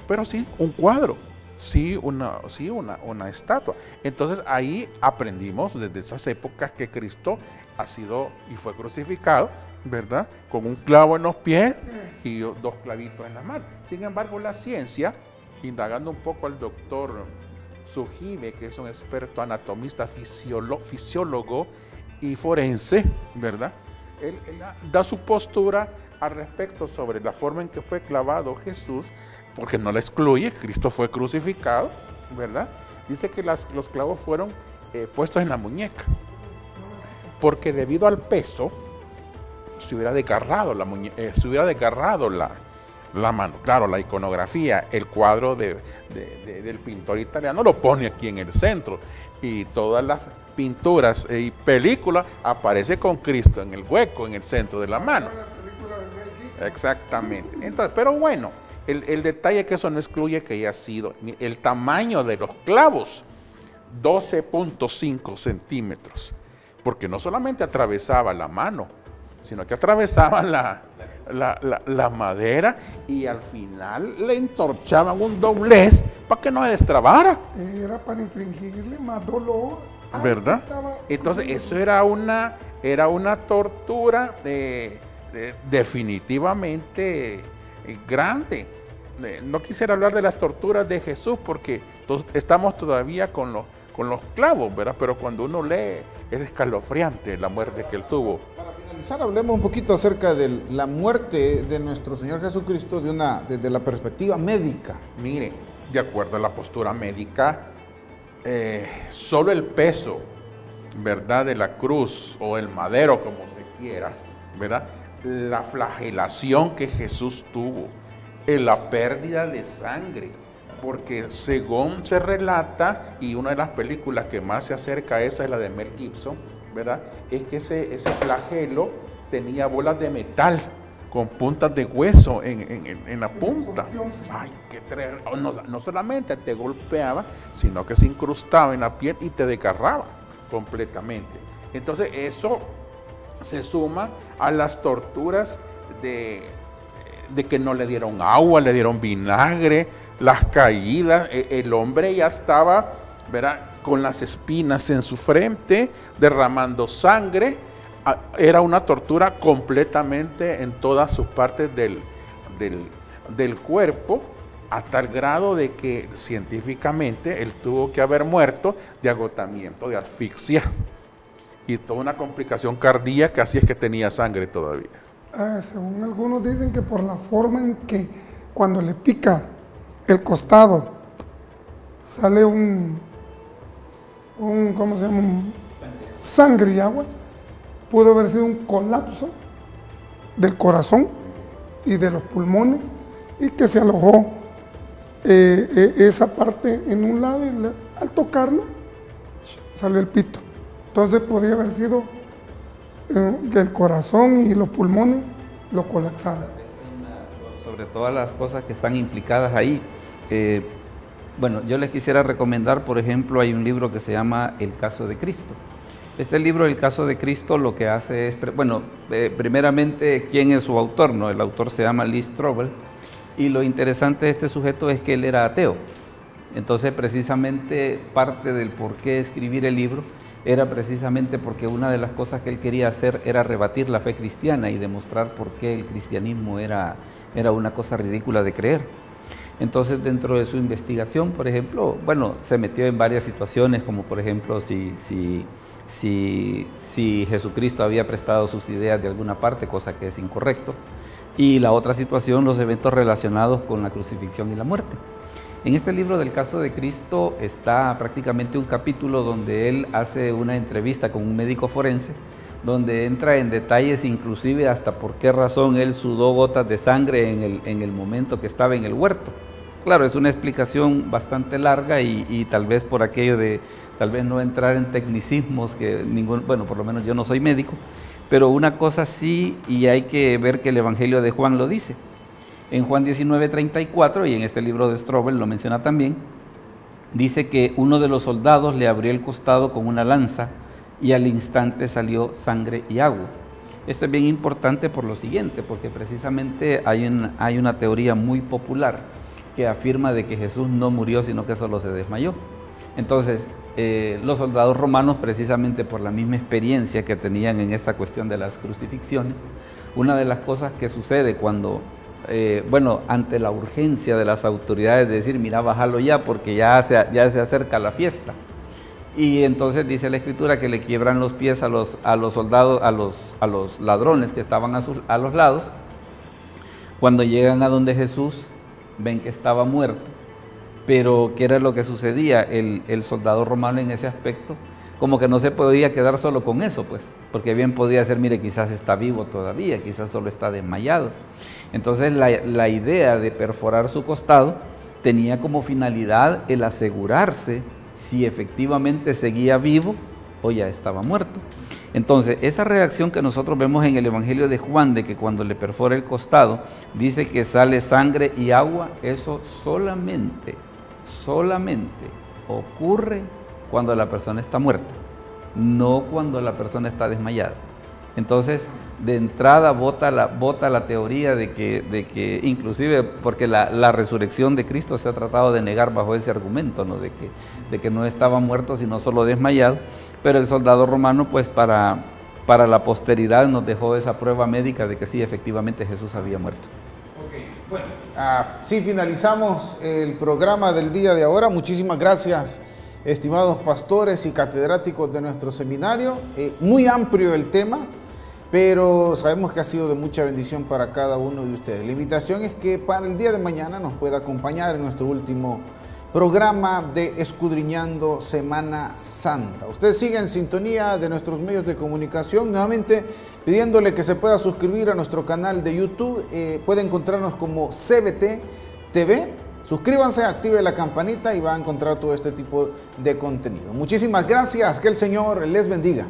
pero sí un cuadro, sí una estatua. Entonces ahí aprendimos desde esas épocas que Cristo ha sido y fue crucificado, ¿verdad? Con un clavo en los pies y 2 clavitos en la mano. Sin embargo, la ciencia, indagando un poco al doctor Sujibe, que es un experto anatomista, fisiólogo y forense, ¿verdad? Él da su postura al respecto sobre la forma en que fue clavado Jesús, porque no la excluye, Cristo fue crucificado, ¿verdad? Dice que los clavos fueron puestos en la muñeca, porque debido al peso, se hubiera desgarrado la mano. Claro, la iconografía, el cuadro del pintor italiano lo pone aquí en el centro, y todas las pinturas y películas aparece con Cristo en el hueco, en el centro de la mano. Exactamente. Entonces, pero bueno, el detalle es que eso no excluye que haya sido el tamaño de los clavos, 12.5 centímetros, porque no solamente atravesaba la mano, sino que atravesaba la la madera y al final le entorchaban un doblez para que no se destrabara. Era para infligirle más dolor. ¿Verdad? Entonces eso era una tortura definitivamente grande. No quisiera hablar de las torturas de Jesús porque estamos todavía con los clavos, ¿verdad? Pero cuando uno lee es escalofriante la muerte que él tuvo. Para finalizar, hablemos un poquito acerca de la muerte de nuestro Señor Jesucristo desde la perspectiva médica. Mire, de acuerdo a la postura médica, solo el peso, ¿verdad?, de la cruz o el madero, como se quiera, ¿verdad?, la flagelación que Jesús tuvo, la pérdida de sangre, porque según se relata, y una de las películas que más se acerca a esa es la de Mel Gibson, ¿verdad?, es que ese flagelo tenía bolas de metal con puntas de hueso en la punta. Ay, qué no solamente te golpeaba, sino que se incrustaba en la piel y te desgarraba completamente. Entonces eso se suma a las torturas de que no le dieron agua, le dieron vinagre, las caídas, el hombre ya estaba, ¿verdad?, con las espinas en su frente, derramando sangre. Era una tortura completamente en todas sus partes del cuerpo, a tal grado de que científicamente él tuvo que haber muerto de agotamiento, de asfixia y toda una complicación cardíaca, así es que tenía sangre todavía. Según algunos dicen que por la forma en que cuando le pica el costado sale ¿cómo se llama? Sangre y agua. Pudo haber sido un colapso del corazón y de los pulmones y que se alojó esa parte en un lado y al tocarlo salió el pito. Entonces podría haber sido que el corazón y los pulmones lo colapsaron. Sobre todas las cosas que están implicadas ahí. Bueno, yo les quisiera recomendar, por ejemplo, hay un libro que se llama El caso de Cristo. Este libro, El caso de Cristo, lo que hace es, bueno, primeramente, ¿quién es su autor? ¿No? El autor se llama Lee Strobel, y lo interesante de este sujeto es que él era ateo. Entonces, precisamente, parte del por qué escribir el libro era precisamente porque una de las cosas que él quería hacer era rebatir la fe cristiana y demostrar por qué el cristianismo era una cosa ridícula de creer. Entonces, dentro de su investigación, por ejemplo, bueno, se metió en varias situaciones, como por ejemplo, si Jesucristo había prestado sus ideas de alguna parte, cosa que es incorrecto. Y la otra situación, los eventos relacionados con la crucifixión y la muerte. En este libro del caso de Cristo está prácticamente un capítulo donde él hace una entrevista con un médico forense, donde entra en detalles inclusive hasta por qué razón él sudó gotas de sangre en el momento que estaba en el huerto. Claro, es una explicación bastante larga y tal vez por aquello de tal vez no entrar en tecnicismos que bueno, por lo menos yo no soy médico, pero una cosa sí, y hay que ver que el Evangelio de Juan lo dice. En Juan 19:34, y en este libro de Strobel lo menciona también, dice que uno de los soldados le abrió el costado con una lanza y al instante salió sangre y agua. Esto es bien importante por lo siguiente, porque precisamente hay una teoría muy popular que afirma de que Jesús no murió, sino que solo se desmayó. Entonces, los soldados romanos, precisamente por la misma experiencia que tenían en esta cuestión de las crucifixiones, una de las cosas que sucede cuando, bueno, ante la urgencia de las autoridades de decir, mira, bájalo ya, porque ya se acerca la fiesta. Y entonces dice la Escritura que le quiebran los pies a los soldados, a los ladrones que estaban a los lados. Cuando llegan a donde Jesús, ven que estaba muerto. Pero ¿qué era lo que sucedía? El soldado romano en ese aspecto, como que no se podía quedar solo con eso, pues, porque bien podía ser, mire, quizás está vivo todavía, quizás solo está desmayado. Entonces la idea de perforar su costado tenía como finalidad el asegurarse si efectivamente seguía vivo o ya estaba muerto. Entonces, esta reacción que nosotros vemos en el Evangelio de Juan, de que cuando le perfora el costado, dice que sale sangre y agua, eso solamente ocurre cuando la persona está muerta, no cuando la persona está desmayada. Entonces, de entrada bota la teoría de que inclusive, porque la resurrección de Cristo se ha tratado de negar bajo ese argumento, ¿no? De que no estaba muerto, sino solo desmayado, pero el soldado romano, pues para la posteridad nos dejó esa prueba médica de que sí, efectivamente Jesús había muerto. Ok, bueno, así finalizamos el programa del día de ahora. Muchísimas gracias, estimados pastores y catedráticos de nuestro seminario. Muy amplio el tema, pero sabemos que ha sido de mucha bendición para cada uno de ustedes. La invitación es que para el día de mañana nos pueda acompañar en nuestro último programa de Escudriñando Semana Santa. Usted sigue en sintonía de nuestros medios de comunicación, nuevamente pidiéndole que se pueda suscribir a nuestro canal de YouTube. Puede encontrarnos como CBT TV. Suscríbanse, active la campanita y va a encontrar todo este tipo de contenido. Muchísimas gracias, que el Señor les bendiga.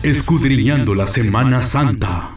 Escudriñando la Semana Santa.